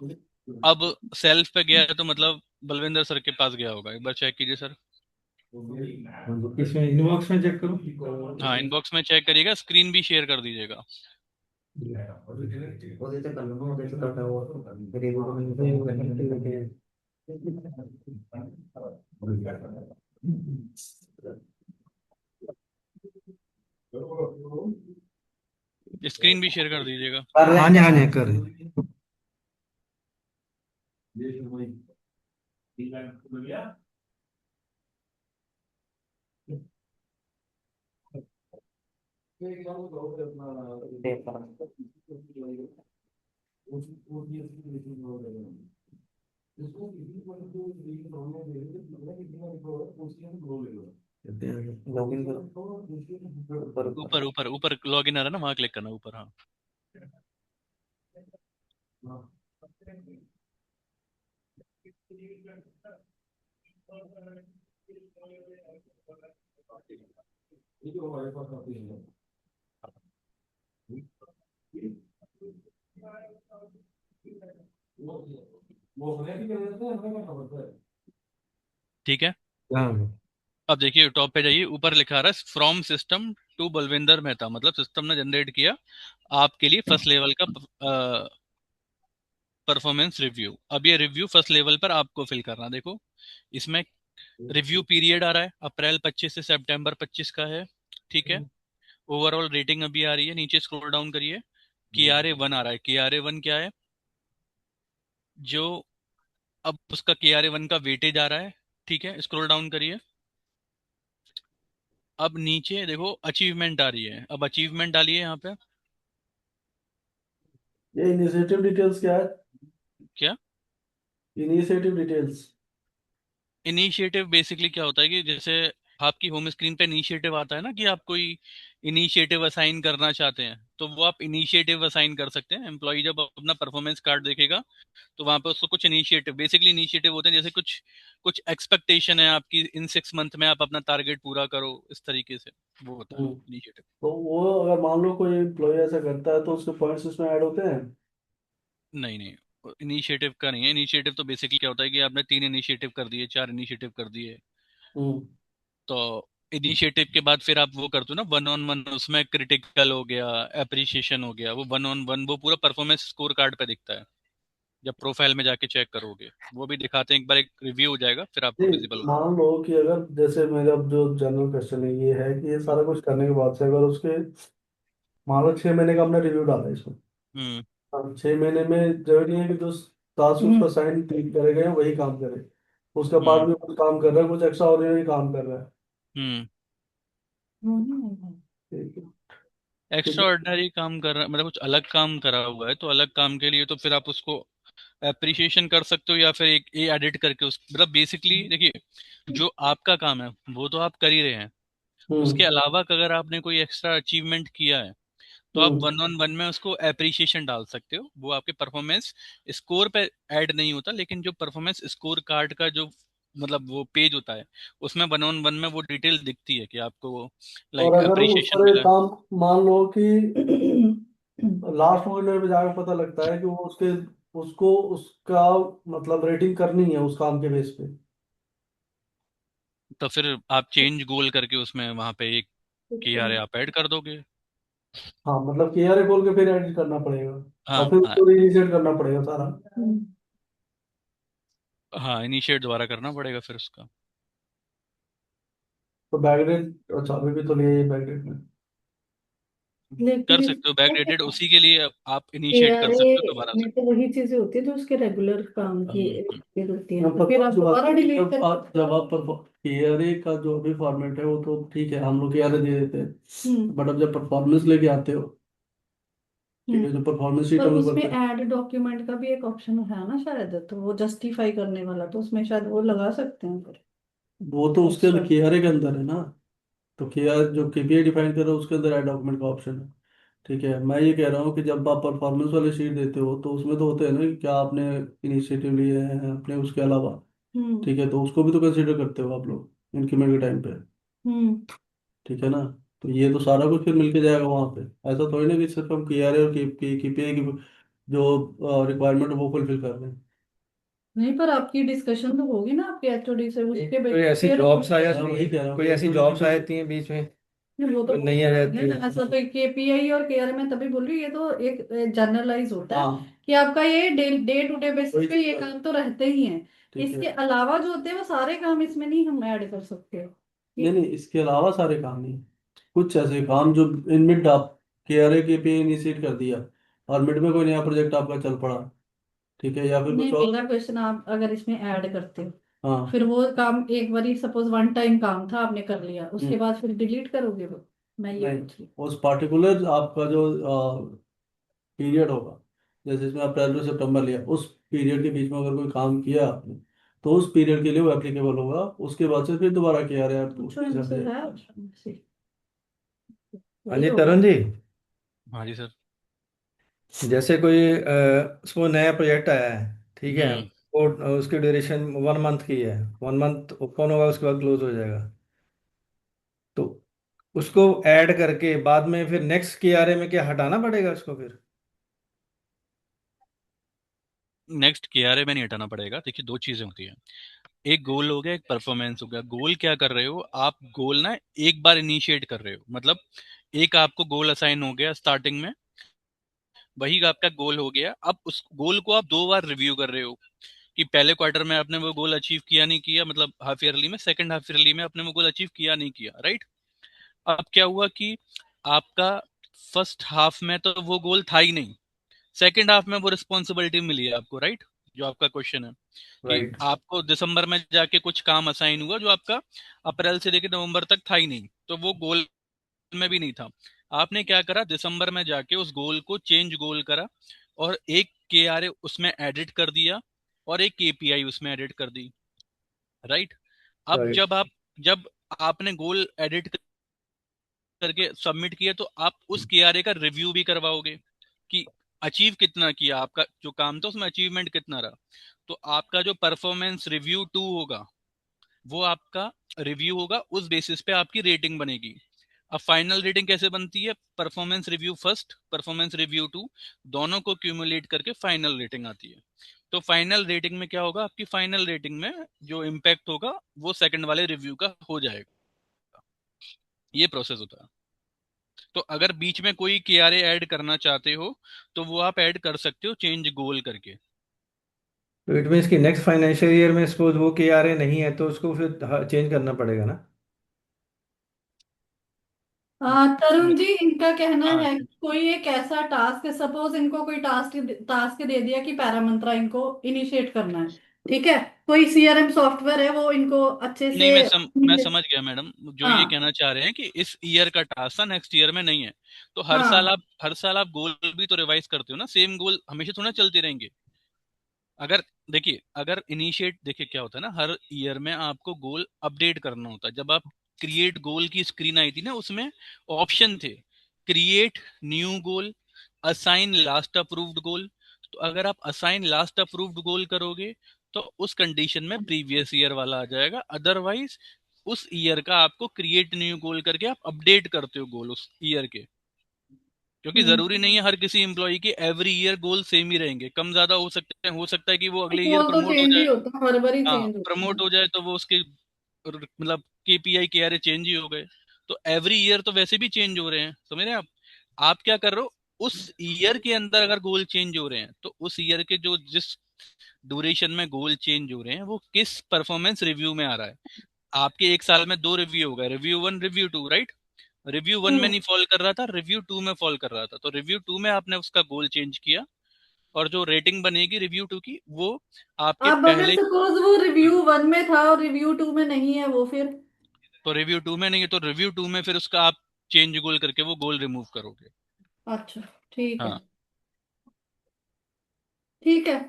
अब सेल्फ पे गया है तो मतलब बलविंदर सर के पास गया होगा, एक बार चेक कीजिए सर। इसमें इनबॉक्स में चेक करो। हाँ, इनबॉक्स में चेक करिएगा, स्क्रीन भी शेयर कर दीजिएगा। स्क्रीन भी शेयर कर दीजिएगा। कर हाँ लें जी, क्या हाँ जी, सर? कर रहे देख रहा हूँ। लॉगिन करो ऊपर ऊपर। ऊपर ऊपर ऊपर लॉग इन आ रहा है ना, वहाँ क्लिक करना ऊपर। हाँ, ठीक है। हाँ। अब देखिए टॉप पे जाइए, ऊपर लिखा रहा है from system to Balvinder Mehta, मतलब सिस्टम ने जनरेट किया आपके लिए फर्स्ट लेवल का परफॉर्मेंस रिव्यू। अब ये रिव्यू फर्स्ट लेवल पर आपको फिल करना। देखो इसमें रिव्यू पीरियड आ रहा है, अप्रैल 25 से सितंबर 25 का है। ठीक है। ओवरऑल रेटिंग अभी आ रही है, नीचे स्क्रॉल डाउन करिए, KRA 1 आ रहा है। KRA 1 क्या है? जो अब उसका KRA 1 का वेटेज आ रहा है। ठीक है, स्क्रॉल डाउन करिए। अब नीचे देखो अचीवमेंट आ रही है, अब अचीवमेंट डालिए यहाँ पे। ये इनिशिएटिव डिटेल्स क्या है? क्या? Initiative details. इनिशिएटिव बेसिकली क्या होता है कि जैसे आपकी होम स्क्रीन पे इनिशिएटिव आता है ना, कि आप कोई इनिशिएटिव असाइन करना चाहते हैं, तो वो आप इनिशिएटिव असाइन कर सकते हैं। एम्प्लॉय जब अपना परफॉर्मेंस कार्ड देखेगा तो वहां पे उसको कुछ इनिशिएटिव, बेसिकली इनिशिएटिव होते हैं, जैसे कुछ कुछ एक्सपेक्टेशन है आपकी, इन 6 मंथ में आप अपना टारगेट पूरा करो, इस तरीके से वो होता है हम्म। इनिशिएटिव। तो वो अगर मान लो कोई एम्प्लॉय ऐसा करता है तो उसके पॉइंट्स उसमें ऐड होते हैं? नहीं नहीं, इनिशिएटिव का नहीं है। इनिशिएटिव तो बेसिकली क्या होता है कि आपने 3 इनिशिएटिव कर दिए, 4 इनिशिएटिव कर दिए, हम्म। तो इनिशिएटिव के बाद फिर आप वो करते हो ना 1-on-1, उसमें क्रिटिकल हो गया, अप्रिसिएशन हो गया, वो 1-on-1 वो पूरा परफॉर्मेंस स्कोर कार्ड पे दिखता है। जब प्रोफाइल में जाके चेक करोगे वो भी दिखाते हैं, एक बार एक रिव्यू हो जाएगा फिर आपको नहीं, विजिबल होगा। मान लो कि अगर जैसे मेरा जो जनरल क्वेश्चन है ये है कि ये हम्म सारा कुछ करने के बाद से अगर उसके मान लो 6 महीने का हमने रिव्यू डाला है इसमें। हम्म अब 6 महीने में जरूरी है कि जो टास्क उसका साइन क्लिक करेगा या वही काम करे, उसका हम्म पार्ट भी कुछ काम कर रहा है, कुछ एक्स्ट्रा ऑर्डिनरी काम कर रहा है। हम्म हम्म। ठीक है। ठीक एक्स्ट्रा है। ऑर्डिनरी काम कर रहा है, मतलब कुछ अलग काम करा हुआ है, तो अलग काम के लिए तो फिर आप उसको अप्रिशिएशन कर सकते हो, या फिर एक ये एडिट करके उस, मतलब बेसिकली देखिए जो आपका काम है वो तो आप कर ही रहे हैं, उसके हम्म। अलावा अगर आपने कोई एक्स्ट्रा अचीवमेंट किया है तो आप हम्म। 1-on-1 में उसको एप्रिसिएशन डाल सकते हो। वो आपके परफॉर्मेंस स्कोर पे ऐड नहीं होता, लेकिन जो परफॉर्मेंस स्कोर कार्ड का जो मतलब वो पेज होता है, उसमें 1-on-1 में वो डिटेल दिखती है कि आपको और लाइक अगर उस अप्रिसिएशन पर एक मिला। काम मान लो कि लास्ट मोमेंट में जाकर पता लगता है कि वो उसके उसको उसका मतलब रेटिंग करनी है उस काम के बेस पे। तो फिर आप चेंज गोल करके उसमें वहां पे एक KRA आप ऐड कर दोगे। हाँ, मतलब KRA खोल के फिर एडिट करना पड़ेगा और हाँ फिर हाँ उसको रीसेट करना पड़ेगा सारा। हाँ, इनिशिएट दोबारा करना पड़ेगा फिर उसका। तो बैकडेट, अच्छा अभी भी तो लिया ये बैकडेट में। कर लेकिन सकते हो बैक डेटेड, उसी के लिए आप इनिशिएट कर सकते हो एआरए दोबारा से। में तो वही चीजें होती है जो उसके रेगुलर काम की हम्म। related होती मैं हैं, तो फिर पता आप जो बात दोबारा है कि डिलीट कर। जब आप पर KRA का जो भी फॉर्मेट है वो तो ठीक है, हम लोग KRA दे देते हम्म हैं, बट अब जब परफॉर्मेंस लेके आते हो, ठीक हम्म। है, जो परफॉर्मेंस शीट पर हम लोग उसमें करते हैं, ऐड डॉक्यूमेंट का भी एक ऑप्शन है ना शायद, तो वो जस्टिफाई करने वाला, तो उसमें शायद वो लगा सकते हैं फिर वो तो उसके एक्स्ट्रा। अंदर KRA के अंदर है ना। तो KRA जो KPI डिफाइन कर रहा है उसके अंदर ऐड डॉक्यूमेंट का ऑप्शन है। ठीक है, मैं ये कह रहा हूँ कि जब आप परफॉर्मेंस वाले शीट देते हो तो उसमें तो होते हैं ना कि क्या आपने इनिशिएटिव लिए हैं अपने उसके अलावा। हम्म ठीक है, तो उसको भी तो कंसिडर करते हो आप लोग इंक्रीमेंट के टाइम पे। हम्म। ठीक है ना। तो ये तो सारा कुछ फिर मिलके जाएगा वहां पे। ऐसा थोड़ी ना कि सिर्फ हम KRA और KPI की जो रिक्वायरमेंट वो फुलफिल कर रहे हैं। नहीं, पर आपकी डिस्कशन तो होगी ना आपके एचओडी से, उसके कोई ऐसी फिर जॉब्स आ मैं जाती वही हैं, कह रहा हूँ कोई कि ऐसी एक्चुअली जॉब्स आ जाती हैं बीच में, वो तो कोई नहीं आ है जाती ना, है। ऐसा तो केपीआई और केआर में तभी बोल रही हूँ, ये तो एक जनरलाइज होता है हाँ, कि आपका ये डे टू डे बेसिस वही पे ये काम तो रहते ही हैं। ठीक है। इसके अलावा जो होते हैं वो सारे काम इसमें नहीं हम ऐड कर सकते। नहीं ये नहीं, इसके अलावा सारे काम नहीं, कुछ ऐसे काम जो इनबिल्ट आप KRA KPI इनिशिएट कर दिया और मिड में कोई नया प्रोजेक्ट आपका चल पड़ा, ठीक है, या फिर नहीं, कुछ और। मेरा क्वेश्चन, आप अगर इसमें ऐड करते हो हाँ। फिर वो काम एक बारी सपोज वन टाइम काम था, आपने कर लिया, उसके हम्म, बाद फिर डिलीट करोगे वो? मैं ये नहीं, पूछ रही उस पार्टिकुलर आपका जो पीरियड होगा, जैसे इसमें अप्रैल टू सितंबर लिया, उस पीरियड के बीच में अगर कोई काम किया आपने तो उस पीरियड के लिए वो एप्लीकेबल होगा, उसके बाद से फिर दोबारा KRA हूँ। आप पूछो उसके हिसाब इनसे, से। है ऑप्शन से, हाँ वही जी होगा। तरुण जी, हाँ जी सर। जैसे कोई उसको नया प्रोजेक्ट आया है, ठीक है, हम्म। वो उसकी ड्यूरेशन 1 मंथ की है, 1 मंथ ओपन होगा उसके बाद क्लोज हो जाएगा, तो उसको ऐड करके बाद में फिर नेक्स्ट KRA में क्या हटाना पड़ेगा उसको फिर? नेक्स्ट केआरए में नहीं हटाना पड़ेगा। देखिए, दो चीजें होती हैं, एक गोल हो गया, एक परफॉर्मेंस हो गया। गोल क्या कर रहे हो आप? गोल ना एक बार इनिशिएट कर रहे हो, मतलब एक आपको गोल असाइन हो गया स्टार्टिंग में, वही आपका गोल हो गया। अब उस गोल को आप 2 बार रिव्यू कर रहे हो कि पहले क्वार्टर में आपने वो गोल अचीव किया नहीं किया, मतलब हाफ ईयरली में, सेकंड हाफ ईयरली में आपने वो गोल अचीव किया नहीं किया, राइट? अब क्या हुआ कि आपका फर्स्ट हाफ में तो वो गोल था ही नहीं, सेकंड हाफ में वो रिस्पॉन्सिबिलिटी मिली है आपको, राइट? जो आपका क्वेश्चन है कि राइट। आपको दिसंबर में जाके कुछ काम असाइन हुआ जो आपका अप्रैल से लेकर नवंबर तक था ही नहीं, तो वो गोल में भी नहीं था। आपने क्या करा, दिसंबर में जाके उस गोल को चेंज गोल करा और एक केआरए उसमें एडिट कर दिया और एक केपीआई उसमें एडिट कर दी, राइट? अब राइट। जब आपने गोल एडिट करके सबमिट किया तो आप उस केआरए का रिव्यू भी करवाओगे कि अचीव कितना किया, आपका जो काम था उसमें अचीवमेंट कितना रहा। तो आपका जो परफॉर्मेंस रिव्यू 2 होगा, वो आपका रिव्यू होगा, उस बेसिस पे आपकी रेटिंग बनेगी। अब फाइनल रेटिंग कैसे बनती है? Performance review first, performance review two, दोनों को क्यूमुलेट करके फाइनल रेटिंग आती है। तो फाइनल रेटिंग में क्या होगा, आपकी फाइनल रेटिंग में जो इम्पैक्ट होगा वो सेकंड वाले रिव्यू का हो जाएगा। ये प्रोसेस होता है। तो अगर बीच में कोई केआरए ऐड करना चाहते हो तो वो आप ऐड कर सकते हो चेंज गोल करके। तो इट मीन्स कि नेक्स्ट फाइनेंशियल ईयर में सपोज वो KRA नहीं है तो उसको फिर चेंज करना पड़ेगा ना? तरुण जी, इनका कहना हाँ है कि कोई एक ऐसा टास्क है, सपोज इनको कोई टास्क टास्क दे दिया कि पैरामंत्रा इनको इनिशिएट करना है, ठीक है, कोई सीआरएम सॉफ्टवेयर है वो इनको अच्छे नहीं, से। मैं समझ गया मैडम, जो ये हाँ, कहना चाह रहे हैं कि इस ईयर का टास्क था नेक्स्ट ईयर में नहीं है। तो हाँ, हर साल आप गोल भी तो रिवाइज करते हो ना, सेम गोल हमेशा थोड़ा चलते रहेंगे। अगर देखिए, अगर इनिशिएट, देखिए क्या होता है ना, हर ईयर में आपको गोल अपडेट करना होता है। जब आप क्रिएट गोल की स्क्रीन आई थी ना, उसमें ऑप्शन थे क्रिएट न्यू गोल, असाइन लास्ट अप्रूव्ड गोल। तो अगर आप असाइन लास्ट अप्रूव्ड गोल करोगे तो उस कंडीशन में प्रीवियस ईयर वाला आ जाएगा, अदरवाइज उस ईयर का आपको क्रिएट न्यू गोल करके आप अपडेट करते हो गोल उस ईयर के। क्योंकि जरूरी नहीं है हर किसी एम्प्लॉय के एवरी ईयर गोल सेम ही रहेंगे, कम ज्यादा हो सकता है कि वो अगले ईयर गोल तो प्रमोट हो चेंज ही जाए। होता है, हर बार ही हाँ, चेंज होता है। प्रमोट हो जाए तो वो उसके मतलब केपीआई के आर चेंज ही हो गए। तो एवरी ईयर तो वैसे भी चेंज हो रहे हैं, समझ रहे हैं आप क्या कर रहे हो? उस ईयर के अंदर अगर गोल चेंज हो रहे हैं तो उस ईयर के जो जिस ड्यूरेशन में गोल चेंज हो रहे हैं वो किस परफॉर्मेंस रिव्यू में आ रहा है। आपके एक साल में 2 रिव्यू हो गए, रिव्यू 1 रिव्यू 2, राइट? रिव्यू 1 में हम्म। नहीं फॉल कर रहा था, रिव्यू 2 में फॉल कर रहा था, तो रिव्यू 2 में आपने उसका गोल चेंज किया और जो रेटिंग बनेगी रिव्यू 2 की वो आपके अब अगर पहले। सपोज वो रिव्यू वन में था और रिव्यू टू में नहीं है वो फिर? तो रिव्यू 2 में नहीं है तो रिव्यू 2 में फिर उसका आप चेंज गोल करके वो गोल रिमूव करोगे। अच्छा, ठीक है, हाँ, ठीक है।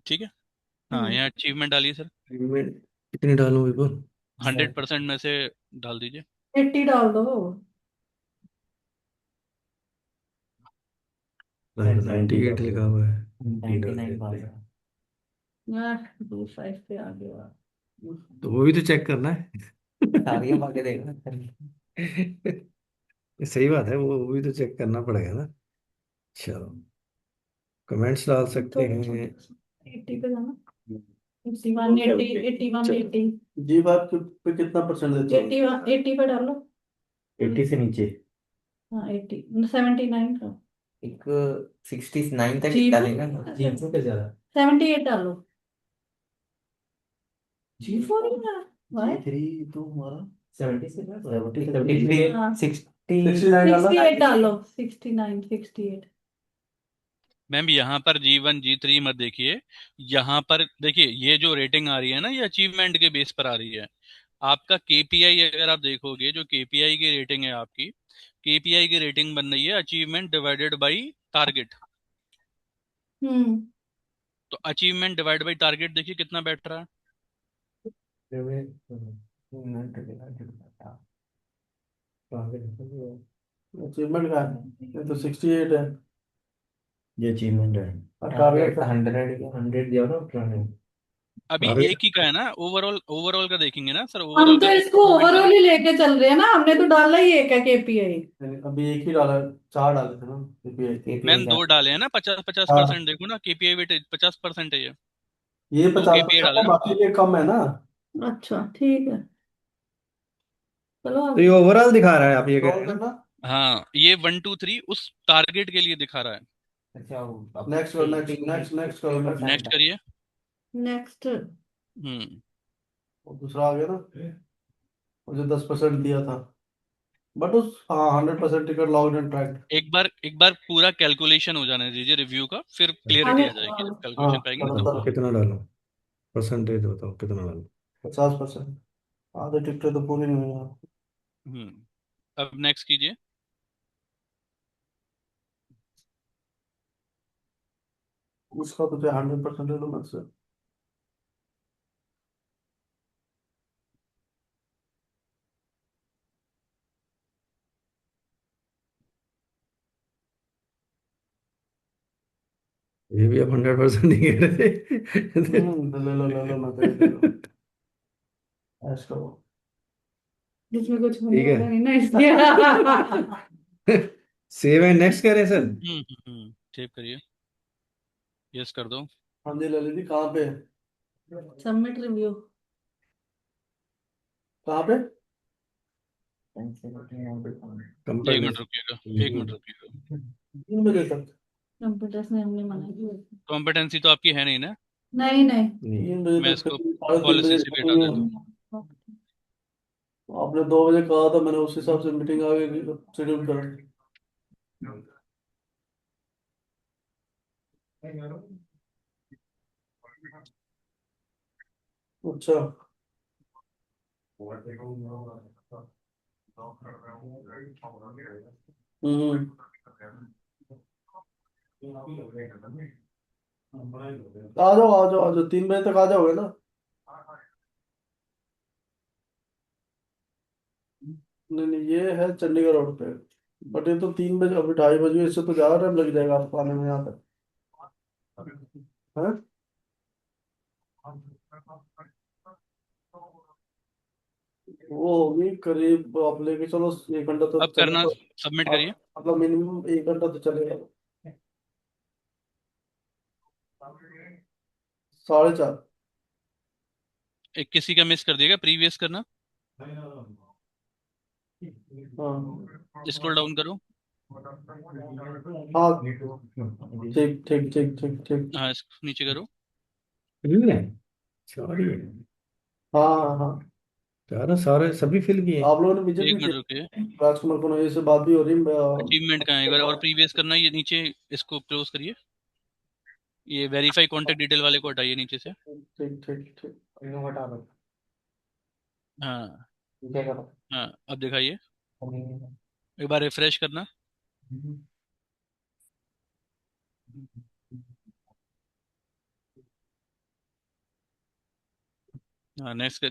ठीक है। हाँ, हम्म। यहाँ अचीवमेंट डालिए सर। मैं कितनी डालूं विपुल? 100% में से डाल दीजिए। 80 डाल दो। 98 लिखा हुआ है। 99 पास है। बी फाइव पे आ गया। तो वो भी तो चेक करना है। सारी हम आगे देखना। सही बात है, वो भी तो चेक करना पड़ेगा ना। चलो, कमेंट्स डाल सकते थोड़ा हैं। 80 पे जाना, 81 80 81 80। जी बात पे कितना परसेंट देते हो? 81 80 पे डालो। 80 से नीचे हाँ, 80 79 का। एक 69 तक जी डालेगा ना। जी पे ज्यादा। 78 डालो। जी जी फोर ही है। जी वाई? थ्री तो हमारा हाँ 69 डाला। 68 डालो, 69 68। मैम यहाँ पर G1 G3 मत देखिए, यहाँ पर देखिए ये जो रेटिंग आ रही है ना, ये अचीवमेंट के बेस पर आ रही है। आपका केपीआई अगर आप देखोगे, जो केपीआई की रेटिंग है आपकी, केपीआई की रेटिंग बन रही है अचीवमेंट डिवाइडेड बाय टारगेट। हम्म। तो अचीवमेंट डिवाइड बाय टारगेट देखिए कितना बैठ रहा है। अचीवमेंट का है, ये तो 68 है। ये अचीवमेंट है। और टारगेट टारगेट का 100 दिया ना उन्होंने। अभी एक ही का है ना, ओवरऑल ओवरऑल का देखेंगे ना सर, हम ओवरऑल तो का इसको अचीवमेंट का। ओवरऑल ही लेके चल रहे हैं ना, हमने तो डाला ही एक है केपीआई। अभी एक ही डाला, 4 डाले थे ना KPI। मैम केपीआई दो का डाले हैं ना, 50-50% हाँ, देखो ना, केपीआई वेटेज 50% है ये। ये दो 50% केपीआई डाले है, ना। बाकी ये कम है ना। अच्छा ठीक है, चलो तो अब। ये ओवरऑल दिखा रहा है, आप ये कह रहे और हैं ना। हाँ, ये 1 2 3 उस टारगेट के लिए दिखा रहा है। अच्छा अब नेक्स्ट करो, नेक्स्ट नेक्स्ट नेक्स्ट करो, नेक्स्ट। नेक्स्ट करिए। नेक्स्ट। हम्म। और दूसरा आ गया ना, मुझे 10% दिया था, बट उस हाँ 100% टिकट लॉग्ड एंड ट्रैक्ड। एक बार पूरा कैलकुलेशन हो जाने दीजिए रिव्यू का, फिर क्लियरिटी आने आ जाएगी जब हाँ कैलकुलेशन पाएंगे ना करो तब। करो। कितना डालूं, परसेंटेज बताओ कितना डालूं। 50%। आधे टिकटें तो पूरी नहीं हुई हैं। अब नेक्स्ट कीजिए। उसका तो 100% ले लो मुझसे। ये भी अब 100% नहीं कह रहे। ले लो ना, दे लो। ऐश करो। जिसमें कुछ होने ठीक है। वाला नहीं ना, इसलिए। सेव एंड नेक्स्ट कह रहे हैं सर। सेव करिए, यस कर दो। हाँ जी ललित जी, कहाँ पे? Submit review. कहाँ पे? एक कंपनी। मिनट रुकिएगा, एक मिनट रुकिएगा। 3 बजे तक। कंप्यूटर्स ने हमने मना किया। कॉम्पिटेंसी तो आपकी है नहीं ना। नहीं नहीं। 3 बजे मैं तक इसको फिर 3:30 पॉलिसी बजे से भी हटा trekking देता हूँ। है। आपने 2 बजे कहा था, मैंने उस हिसाब से मीटिंग आगे शेड्यूल करा। अच्छा। हम्म। आ जाओ 3 बजे तक आ जाओगे ना? नहीं नहीं, ये है चंडीगढ़ रोड पे, बट ये तो 3 बजे, अभी 2:30 बजे, इससे तो ज्यादा टाइम लग जाएगा आपको आने में यहाँ तक। है? वो होगी करीब, आप लेके चलो 1 घंटा तो अब करना, चलेगा। सबमिट आप करिए। मतलब मिनिमम 1 घंटा तो चलेगा। 4:30। एक किसी का मिस कर दिएगा, प्रीवियस करना। स्क्रॉल हाँ डाउन करो। हाँ, ठीक ठीक ठीक ठीक ठीक। हाँ, नीचे करो। फिल है, सॉरी। हाँ हाँ हाँ, सारा सारे सभी फिल किए। आप लोगों ने विजिट एक भी मिनट रुकिए। किया, राजकुमार को ये से बात भी हो रही अचीवमेंट का है, एक बार और प्रीवियस करना, ये नीचे इसको क्लोज करिए। ये वेरीफाई कॉन्टेक्ट डिटेल वाले को हटाइए नीचे से। ठीक ठीक ठीक। इनको हटा दो। हाँ। ठीक है करो। हाँ, अब दिखाइए। हम्म। एक बार रिफ्रेश करना। हाँ, नेक्स्ट,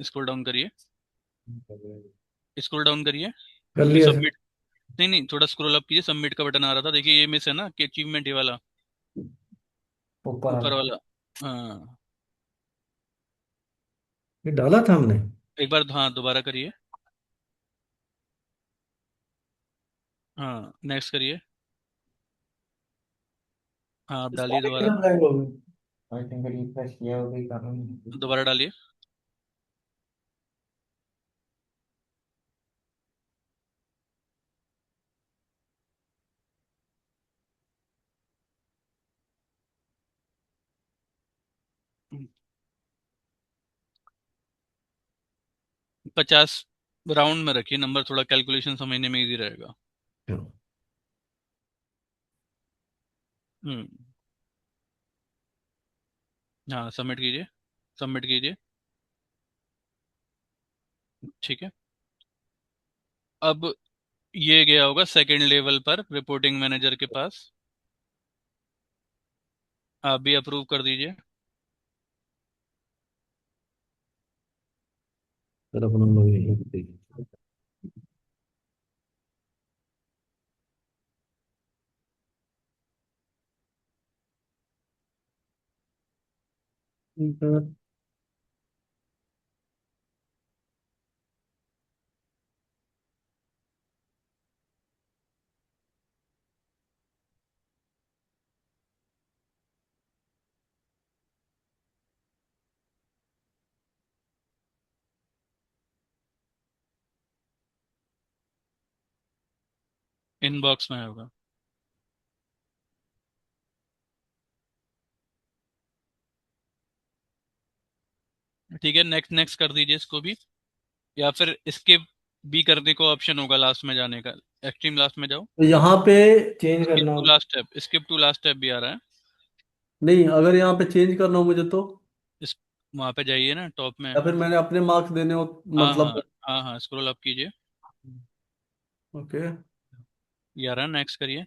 स्क्रॉल डाउन करिए। स्क्रॉल डाउन करिए। कर लिया सर। सबमिट। नहीं नहीं, थोड़ा स्क्रॉल अप कीजिए, सबमिट का बटन आ रहा था, देखिए ये मिस है ना कि अचीवमेंट ये वाला, ऊपर ऊपर वाला। वाला। हाँ। ये डाला था हमने। एक बार हाँ दोबारा करिए। हाँ, नेक्स्ट करिए। हाँ, आप डालिए स्टार्टिंग दोबारा। में ब्लैंक हो गई। आई थिंक रिफ्रेश किया होगा ही कर रहा हूँ। दोबारा डालिए। 50। राउंड में रखिए नंबर, थोड़ा कैलकुलेशन समझने में इजी रहेगा। चलो। हम्म। हाँ, सबमिट कीजिए, सबमिट कीजिए। ठीक है। अब ये गया होगा सेकंड लेवल पर रिपोर्टिंग मैनेजर के पास। आप भी अप्रूव कर दीजिए। फिर अपन लोग यही देखिए। ठीक है। इनबॉक्स में होगा। ठीक है, नेक्स्ट नेक्स्ट कर दीजिए इसको भी, या फिर स्किप भी करने को ऑप्शन होगा लास्ट में जाने का। एक्सट्रीम लास्ट में जाओ। तो यहाँ पे चेंज स्किप करना टू होगा। Last step, skip to last step भी आ रहा है। नहीं, अगर यहाँ पे चेंज करना हो मुझे तो, इस वहां पे जाइए ना टॉप में। या फिर मैंने अपने मार्क्स देने हो, हाँ हाँ। मतलब। हाँ हाँ, स्क्रॉल अप कीजिए। ओके। ये आ रहा है, नेक्स्ट करिए।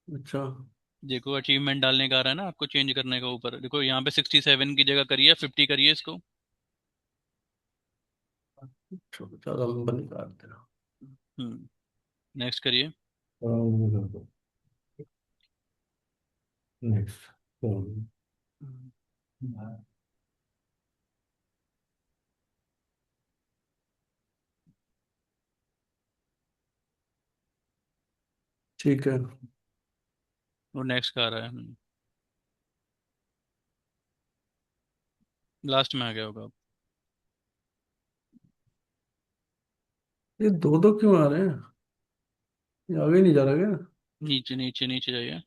अच्छा। देखो अचीवमेंट डालने का आ रहा है ना आपको, चेंज करने का ऊपर देखो, यहाँ पे 67 की जगह करिए 50 करिए इसको। चलो चलो, हम बंद कर देना। नेक्स्ट करिए। नेक्स्ट। ठीक है। वो नेक्स्ट का आ रहा है। लास्ट में आ गया होगा। ये दो दो क्यों आ रहे हैं? ये आगे नहीं जा रहा क्या? नीचे नीचे नीचे जाइए।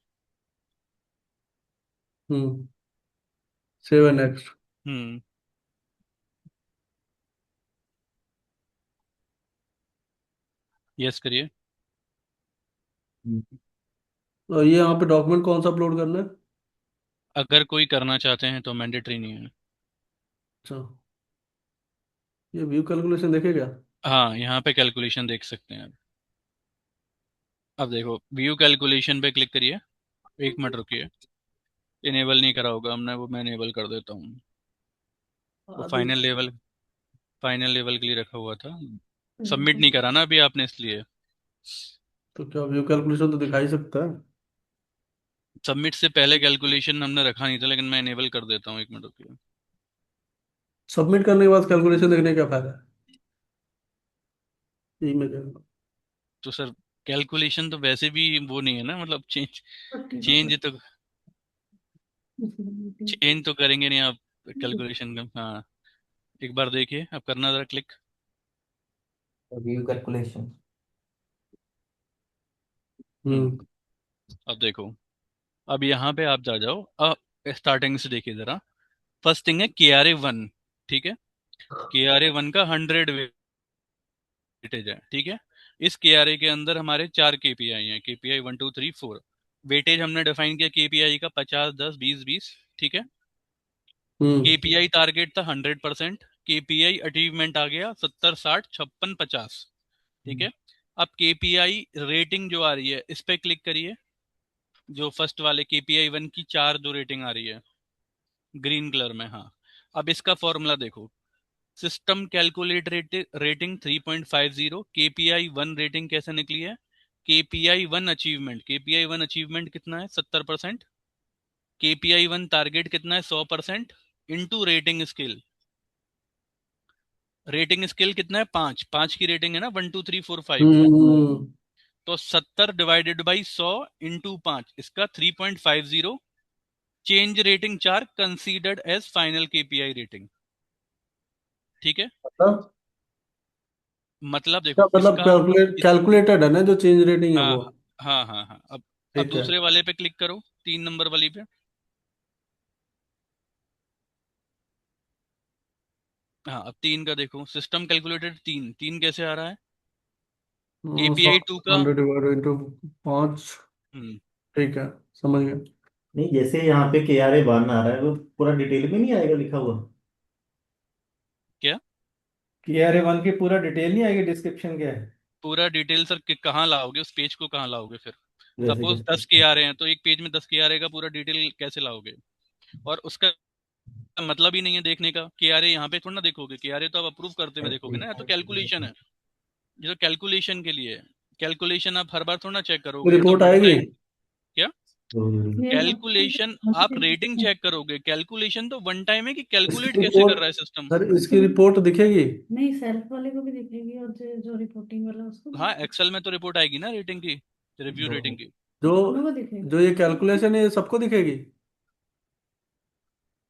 हम्म। 7x। हम्म। यस करिए। और ये यहाँ पे डॉक्यूमेंट कौन सा अपलोड करना है? अगर कोई करना चाहते हैं तो मैंडेटरी नहीं है। अच्छा। ये व्यू कैलकुलेशन देखे क्या? हाँ, यहाँ पे कैलकुलेशन देख सकते हैं। अब देखो व्यू कैलकुलेशन पे क्लिक करिए। एक मिनट रुकिए, इनेबल नहीं करा होगा हमने, वो मैं इनेबल कर देता हूँ। वो अभी। फाइनल लेवल के लिए रखा हुआ था। सबमिट नहीं करा ना अभी आपने, इसलिए। तो क्या व्यू कैलकुलेशन तो दिखा ही सकता है? सबमिट से पहले कैलकुलेशन हमने रखा नहीं था, लेकिन मैं इनेबल कर देता हूँ, एक मिनट रुकिए। सबमिट करने के बाद कैलकुलेशन देखने का क्या फायदा है? यही मैं कह रहा तो सर, कैलकुलेशन तो वैसे भी वो नहीं है ना, मतलब चेंज हूँ। चेंज तो चेंज तो करेंगे नहीं आप कैलकुलेशन का। हाँ, एक बार देखिए, अब करना जरा क्लिक। View calculation. हम्म। हम्म। अब देखो, अब यहाँ पे आप जा जाओ। अब स्टार्टिंग से देखिए जरा। फर्स्ट थिंग है KRA 1। ठीक है, KRA 1 का 100 वेटेज है। ठीक है। इस KRA के अंदर हमारे 4 KPI हैं, KPI 1 2 3 4। वेटेज हमने डिफाइन किया KPI का 50 10 20 20। ठीक है। हम्म। KPI टारगेट था 100%। KPI अचीवमेंट आ गया 70 60 56 50। ठीक है। अब KPI रेटिंग जो आ रही है इस पे क्लिक करिए। जो फर्स्ट वाले KPI 1 की 4 जो रेटिंग आ रही है ग्रीन कलर में, हाँ। अब इसका फॉर्मूला देखो। System calculate rating 3.50। KPI 1 rating कैसे निकली है? KPI 1 अचीवमेंट कितना है? 70%। KPI 1 टारगेट कितना है? 100%। Into rating scale. Rating scale कितना है? 5 5 की रेटिंग है ना, 1 2 3 4 5। हम्म। तो 70 डिवाइडेड बाई 100 इंटू 5, इसका 3.50। Change rating 4 considered as final KPI rating. ठीक है। मतलब मतलब क्या, देखो मतलब इसका इस, कैलकुलेटेड है ना जो चेंज रेटिंग है हाँ वो? हाँ हाँ हाँ। अब ठीक है। दूसरे वाले पे क्लिक करो, 3 नंबर वाली पे। हाँ, अब 3 का देखो, सिस्टम कैलकुलेटेड 3 3 कैसे आ रहा है? सौ केपीआई 2 का। 100 / 5। हम्म, ठीक है, समझ गया। नहीं, जैसे यहाँ पे KRA वन आ रहा है वो पूरा डिटेल में नहीं आएगा लिखा हुआ? क्या? KRA 1 की पूरा डिटेल नहीं आएगी, डिस्क्रिप्शन क्या है? पूरा डिटेल सर कहाँ लाओगे, उस पेज को कहाँ लाओगे फिर? जैसे सपोज कि 10 के आ रहे हैं तो एक पेज में 10 के आ रहे का पूरा डिटेल कैसे लाओगे? और उसका मतलब ही नहीं है देखने का। के आर ए यहाँ पे थोड़ा ना देखोगे, के आर ए तो आप अप्रूव करते हुए देखोगे ना, या तो कैलकुलेशन है। ये तो कैलकुलेशन के लिए है। कैलकुलेशन आप हर बार थोड़ा ना चेक तो करोगे, ये तो रिपोर्ट वन आएगी? टाइम। क्या? ये कैलकुलेशन आप रेटिंग चेक करोगे, कैलकुलेशन तो वन टाइम है कि कैलकुलेट इसकी कैसे कर रिपोर्ट, रहा है सिस्टम। सर इसकी रिपोर्ट दिखेगी? नहीं, सेल्फ वाले को भी दिखेगी, और जो जो रिपोर्टिंग वाला उसको भी हाँ, दिखेगी। एक्सेल में तो रिपोर्ट आएगी ना रेटिंग की, रिव्यू रेटिंग की। जो दोनों को दिखेगी। जो ये कैलकुलेशन है ये सबको दिखेगी?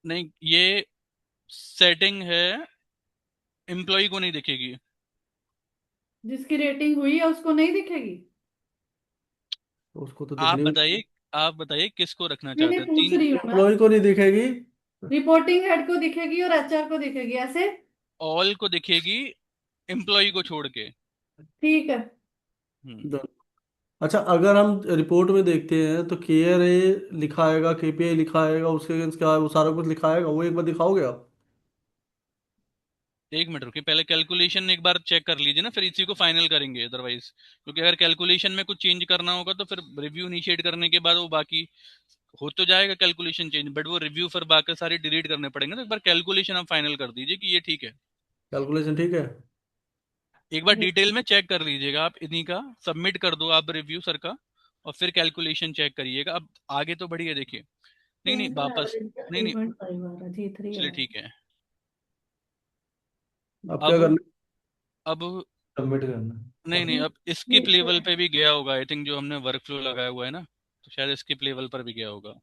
नहीं, ये सेटिंग है, एम्प्लॉय को नहीं दिखेगी। जिसकी रेटिंग हुई है उसको नहीं दिखेगी। तो उसको तो आप दिखनी भी बताइए, आप बताइए किसको रखना नहीं चाहते नहीं, हैं पूछ तीन? रही हूँ मैं। एम्प्लॉय को नहीं दिखेगी। रिपोर्टिंग हेड को दिखेगी और एचआर को दिखेगी, ऐसे। ऑल को दिखेगी, एम्प्लॉय को छोड़ के। ठीक है। हम्म। दो- अच्छा, अगर हम रिपोर्ट में देखते हैं तो KRA लिखा आएगा, KPI लिखा आएगा, उसके अगेंस्ट क्या है वो सारा कुछ लिखा आएगा, वो एक बार दिखाओगे आप? एक मिनट रुकिए, पहले कैलकुलेशन एक बार चेक कर लीजिए ना, फिर इसी को फाइनल करेंगे अदरवाइज। क्योंकि अगर कैलकुलेशन में कुछ चेंज करना होगा तो फिर रिव्यू इनिशिएट करने के बाद वो बाकी हो तो जाएगा कैलकुलेशन चेंज, बट वो रिव्यू फिर बाकी सारे डिलीट करने पड़ेंगे। तो एक बार कैलकुलेशन आप फाइनल कर दीजिए कि ये ठीक है। कैलकुलेशन ठीक है। एक बार डिटेल में चेक कर लीजिएगा आप, इन्हीं का सबमिट कर दो आप रिव्यू सर का, और फिर कैलकुलेशन चेक करिएगा। अब आगे तो बढ़िए देखिए। नहीं नहीं, क्लिनिकल वापस। एवरेज का नहीं नहीं, 3.5 आ रहा, G3 आ चलिए रहा। ठीक है। अब क्या अब करना? अब सबमिट करना। नहीं नहीं, अब स्किप नीचे। लेवल पे भी गया होगा आई थिंक, जो हमने वर्क फ्लो लगाया हुआ है ना, तो शायद स्किप लेवल पर भी गया होगा।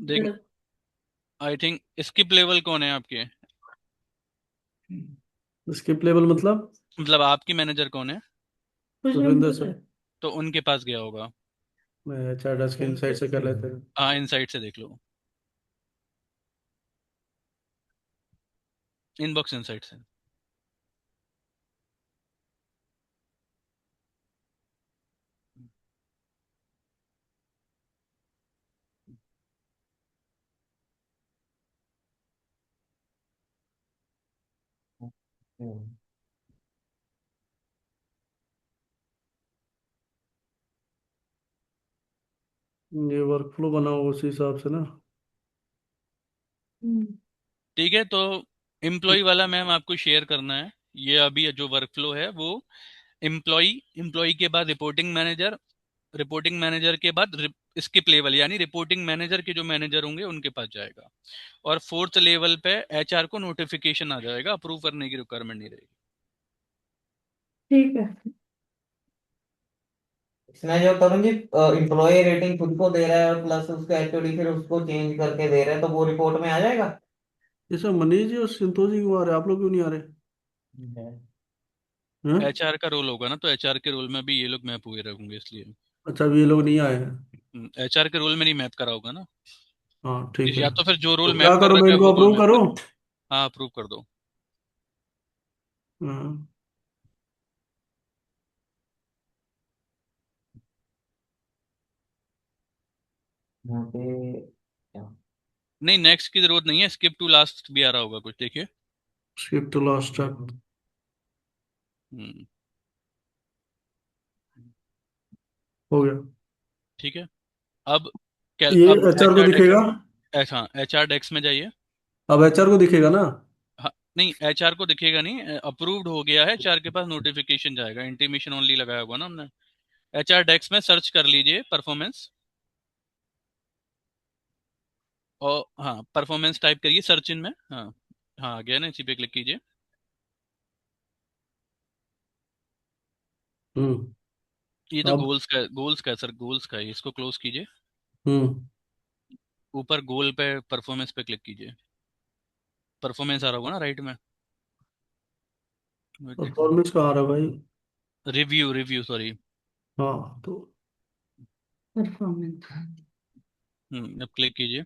देख, कुछ आई थिंक स्किप लेवल कौन है आपके? स्किप लेवल मतलब? मतलब आपकी मैनेजर कौन है? नहीं सुखविंदर कुछ है। सर। तो उनके पास गया होगा। मैं चार डेस्क इनसाइड से कर लेते हैं। हाँ, इनसाइट से देख लो, इनबॉक्स इनसाइट से। ये वर्क फ्लो बना होगा उसी हिसाब से ना? हम्म। ठीक है, तो एम्प्लॉय वाला मैम आपको शेयर करना है। ये अभी जो वर्क फ्लो है वो एम्प्लॉय, एम्प्लॉय के बाद रिपोर्टिंग मैनेजर, रिपोर्टिंग मैनेजर के बाद स्किप लेवल, यानी रिपोर्टिंग मैनेजर के जो मैनेजर होंगे उनके पास जाएगा। और फोर्थ लेवल पे एचआर को नोटिफिकेशन आ जाएगा, अप्रूव करने की रिक्वायरमेंट नहीं रहेगी। ठीक है। इसमें जो तरुण जी इम्प्लॉय रेटिंग खुद को दे रहा है और प्लस उसका एचओडी फिर उसको चेंज करके दे रहा है, तो वो रिपोर्ट में आ जाएगा? इसमें मनीष जी और संतोष जी क्यों आ रहे हैं? आप लोग क्यों नहीं आ रहे हैं? एचआर का रोल होगा ना, तो एचआर के रोल में भी ये लोग मैप हुए रहेंगे इसलिए। अच्छा, अभी ये लोग नहीं आए हैं। एचआर के रोल में नहीं मैप करा होगा ना। हाँ ठीक है। या तो फिर जो रोल तो क्या मैप कर करूँ, मैं रखा है इनको वो रोल अप्रूव मैप करूँ? करो। हाँ, अप्रूव कर दो। हाँ। यहाँ पे क्या? नहीं, नेक्स्ट की जरूरत नहीं है, स्किप टू लास्ट भी आ रहा होगा कुछ, देखिए। Skip to last step. हम्म, हो गया। ठीक है। अब ये अब HR को एचआर डेस्क, दिखेगा? हाँ एचआर डेस्क में जाइए। अब HR को दिखेगा ना? हाँ, नहीं एचआर को दिखेगा नहीं, अप्रूव्ड हो गया है, एचआर के पास नोटिफिकेशन जाएगा, इंटीमेशन ओनली लगाया हुआ ना हमने। एचआर डेस्क में सर्च कर लीजिए परफॉर्मेंस, और हाँ परफॉर्मेंस टाइप करिए सर्च इन में। हाँ, हाँ आ गया ना, इसी पे क्लिक कीजिए। हम्म। ये तो अब। गोल्स का है सर, गोल्स का है, इसको क्लोज कीजिए। हम्म। ऊपर गोल पे परफॉर्मेंस पे क्लिक कीजिए। परफॉर्मेंस आ रहा होगा ना राइट में। परफॉर्मेंस कहाँ आ रहा है भाई? Review, review sorry. हाँ तो परफॉर्मेंस। अब क्लिक कीजिए।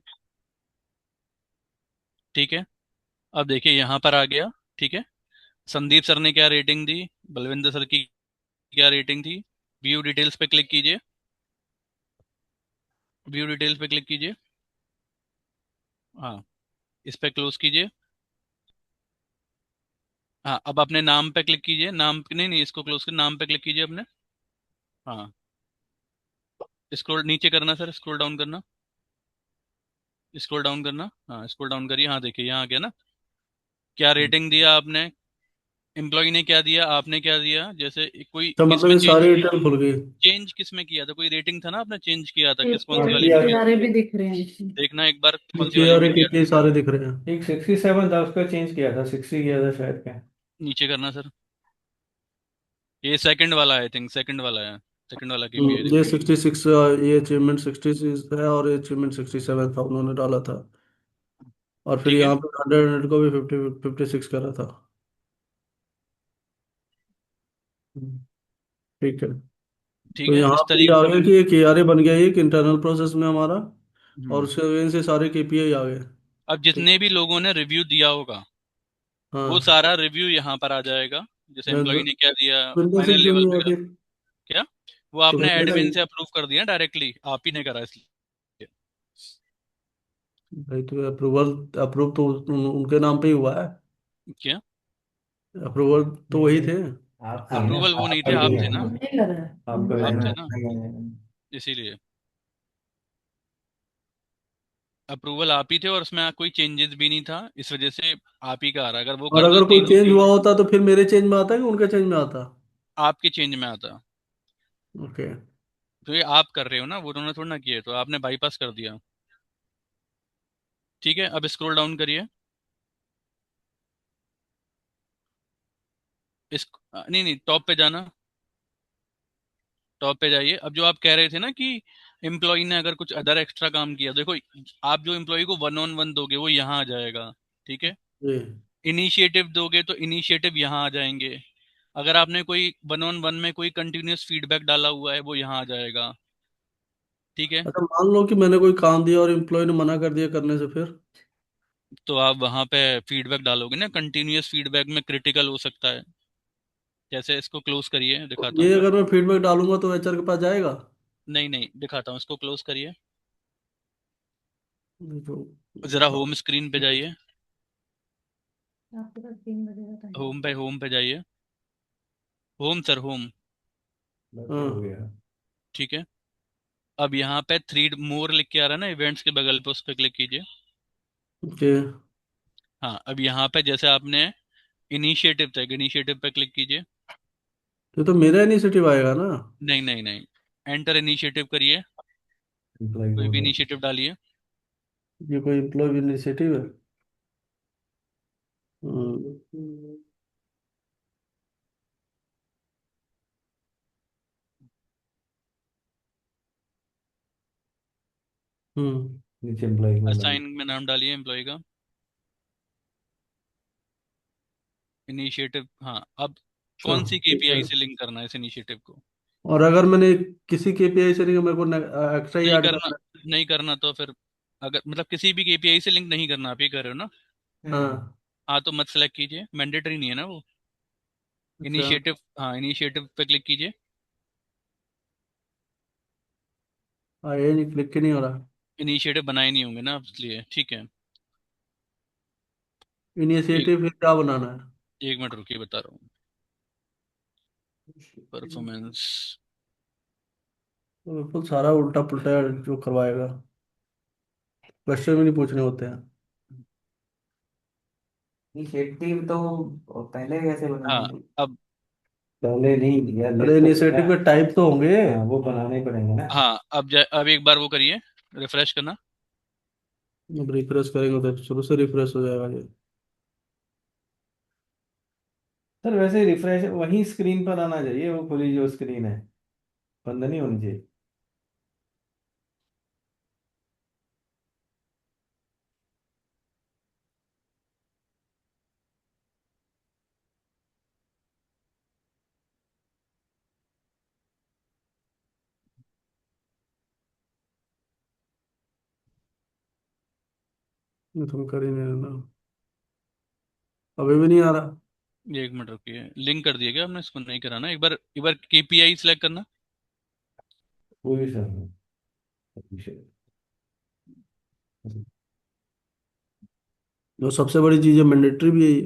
ठीक है, अब देखिए यहाँ पर आ गया। ठीक है, संदीप सर ने क्या रेटिंग दी, बलविंदर सर की क्या रेटिंग थी। व्यू डिटेल्स पे क्लिक कीजिए, व्यू डिटेल्स पे क्लिक कीजिए। हाँ, इस पे क्लोज कीजिए। हाँ, अब अपने नाम पे क्लिक कीजिए, नाम नहीं नहीं, इसको क्लोज कर, नाम पे क्लिक कीजिए अपने। हाँ, स्क्रॉल नीचे करना सर, स्क्रॉल डाउन करना, स्क्रॉल डाउन करना। हाँ, स्क्रॉल डाउन करिए। हाँ देखिए, यहाँ आ गया ना। क्या रेटिंग दिया आपने, एम्प्लॉय ने क्या दिया, आपने क्या दिया, जैसे कोई तो किस मतलब में ये चेंज, सारी डिटेल खुल गई। चेंज किस में किया था, कोई रेटिंग था ना, आपने चेंज किया था किस, कौन हाँ सी वाली किया में किया है। था। सारे भी दिख रहे हैं इसमें। देखना एक बार कौन सी के वाली आर में ए किया था। के सारे दिख रहे हैं। एक 67 था, उसका चेंज किया था, 60 किया था शायद क्या। नीचे करना सर, ये सेकंड वाला, आई थिंक सेकंड वाला है, सेकंड वाला केपीआई ये देखो। 66, ये अचीवमेंट 66 है और ये अचीवमेंट 67 था उन्होंने डाला था। और फिर ठीक है, यहाँ पे 100 को भी 56 करा था। हम्म, ठीक है। ठीक तो है, यहाँ इस पे ये आ तरीके। गया कि ये के आर ए बन गया, ये एक इंटरनल प्रोसेस में हमारा। और हम्म, उसके वजह से सारे केपीआई आ गए। अब ठीक। जितने भी लोगों ने रिव्यू दिया होगा, वो हाँ। सारा रिव्यू यहाँ पर आ जाएगा। जैसे एम्प्लॉय ने क्या दिया, विंडो से फाइनल क्यों लेवल नहीं पे है का। फिर? क्या, वो तो आपने विंडो एडमिन से से अप्रूव कर दिया डायरेक्टली, आप ही ने करा इसलिए। भाई, तो अप्रूवल, अप्रूव तो उनके नाम पे ही हुआ है। क्या, अप्रूवल तो वही थे। आप थे ना, अप्रूवल वो आप नहीं थे, कर आप दिए थे हैं ना, ना। नहीं कर रहा है। आप कर आप देना। थे ना, इसीलिए अप्रूवल आप ही थे, और उसमें कोई चेंजेस भी नहीं था, इस वजह से आप ही का आ रहा है। अगर वो और कर दो अगर कोई तीनों, चेंज हुआ होता तो फिर मेरे चेंज में आता कि उनके चेंज में आता? आपके चेंज में आता। ओके। तो ये आप कर रहे हो ना, वो उन्होंने थोड़ा ना किए, तो आपने बाईपास कर दिया। ठीक है, अब स्क्रॉल डाउन करिए। इस नहीं नहीं, टॉप पे जाना, टॉप पे जाइए। अब जो आप कह रहे थे ना कि एम्प्लॉय ने अगर कुछ अदर एक्स्ट्रा काम किया, देखो, आप जो एम्प्लॉय को वन ऑन वन दोगे वो यहाँ आ जाएगा। ठीक है, जी। इनिशिएटिव दोगे तो इनिशिएटिव यहाँ आ जाएंगे। अगर आपने कोई वन ऑन वन में कोई कंटिन्यूअस फीडबैक डाला हुआ है, वो यहाँ आ जाएगा। ठीक है, अच्छा, मान लो कि मैंने कोई काम दिया और एम्प्लॉय ने मना कर दिया करने से, फिर? तो आप वहाँ पे फीडबैक डालोगे ना, कंटिन्यूअस फीडबैक में क्रिटिकल हो सकता है। जैसे इसको क्लोज करिए, तो दिखाता ये हूँ। अगर मैं फीडबैक डालूंगा तो एचआर के पास जाएगा? नहीं नहीं, दिखाता हूँ, इसको क्लोज करिए। नहीं तो जरा होम स्क्रीन पे जाइए, आपके पास 3 बजे का टाइम है। होम पे जाइए, होम सर, होम। बस हाँ। हो गया। ठीक है, अब यहाँ पे थ्री मोर लिख के आ रहा है ना, इवेंट्स के बगल पे, उस पर क्लिक कीजिए। ओके। हाँ, अब यहाँ पे जैसे आपने इनिशिएटिव था, इनिशिएटिव पे क्लिक कीजिए। तो मेरा इनिशिएटिव आएगा ना? नहीं नहीं नहीं, एंटर इनिशिएटिव करिए, एम्प्लॉय कोई भी बोर्ड। इनिशिएटिव डालिए। ये कोई एम्प्लॉय इनिशिएटिव है? हम्म। हम्म। नीचे एम्प्लॉय बोर्ड डाल। असाइन में नाम डालिए एम्प्लॉय का, इनिशिएटिव। हाँ, अब अच्छा, कौन सी ठीक है। केपीआई से लिंक करना है इस इनिशिएटिव को। और अगर मैंने किसी केपीआई से नहीं, मेरे को एक्स्ट्रा ही नहीं ऐड करना, करना नहीं करना तो फिर, अगर मतलब किसी भी केपीआई से लिंक नहीं करना, आप ये कर रहे हो ना। है? हाँ। हाँ, तो मत सेलेक्ट कीजिए, मैंडेटरी नहीं है ना वो। अच्छा। इनिशिएटिव, हाँ, इनिशिएटिव पे क्लिक कीजिए। हाँ, ये नहीं, क्लिक ही नहीं हो रहा। इनिशिएटिव बनाए नहीं होंगे ना आप, इसलिए। ठीक है, एक इनिशिएटिव फिर क्या बनाना है? एक मिनट रुकिए, बता रहा हूँ। परफॉर्मेंस, तो बिल्कुल सारा उल्टा पुल्टा जो करवाएगा। क्वेश्चन भी नहीं पूछने होते हैं। इनिशिएटिव तो पहले कैसे हाँ, बनाएंगे? अब, पहले नहीं दिया, अरे, लिस्ट तो इनिशिएटिव दिया। के टाइप तो होंगे। हाँ, वो बनाने ही पड़ेंगे ना। हाँ, अब एक बार वो करिए, रिफ्रेश करना। अब रिफ्रेश करेंगे तो शुरू से रिफ्रेश हो जाएगा ये। सर वैसे रिफ्रेश वही स्क्रीन पर आना चाहिए, वो खुली जो स्क्रीन है, बंद नहीं होनी चाहिए। ये तुम कर ही नहीं रहे ना, अभी भी नहीं आ रहा। ये 1 मिनट रुकिए, लिंक कर दिया क्या आपने? इसको नहीं करा ना? एक बार केपीआई सिलेक्ट करना। वही सर है, अभिषेक। जो सबसे बड़ी चीज है, मैंडेटरी भी है ये।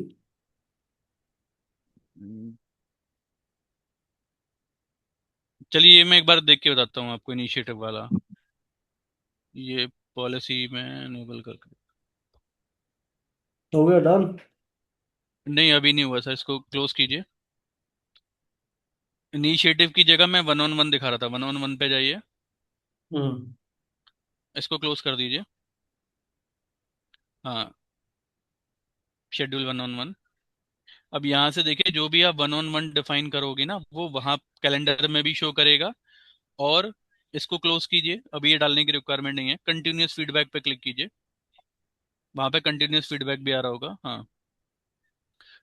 हम्म, चलिए ये मैं एक बार देख के बताता हूँ आपको, इनिशिएटिव वाला। ये पॉलिसी में एनेबल करके, हो गया डन। नहीं अभी नहीं हुआ सर, इसको क्लोज कीजिए। इनिशिएटिव की जगह मैं 1-on-1 दिखा रहा था, 1-on-1 पे जाइए, हम्म। इसको क्लोज कर दीजिए। हाँ, शेड्यूल 1-on-1। अब यहाँ से देखिए, जो भी आप 1-on-1 डिफाइन करोगे ना, वो वहाँ कैलेंडर में भी शो करेगा। और इसको क्लोज कीजिए, अभी ये डालने की रिक्वायरमेंट नहीं है। कंटिन्यूअस फीडबैक पे क्लिक कीजिए, वहाँ पे कंटिन्यूअस फीडबैक भी आ रहा होगा। हाँ,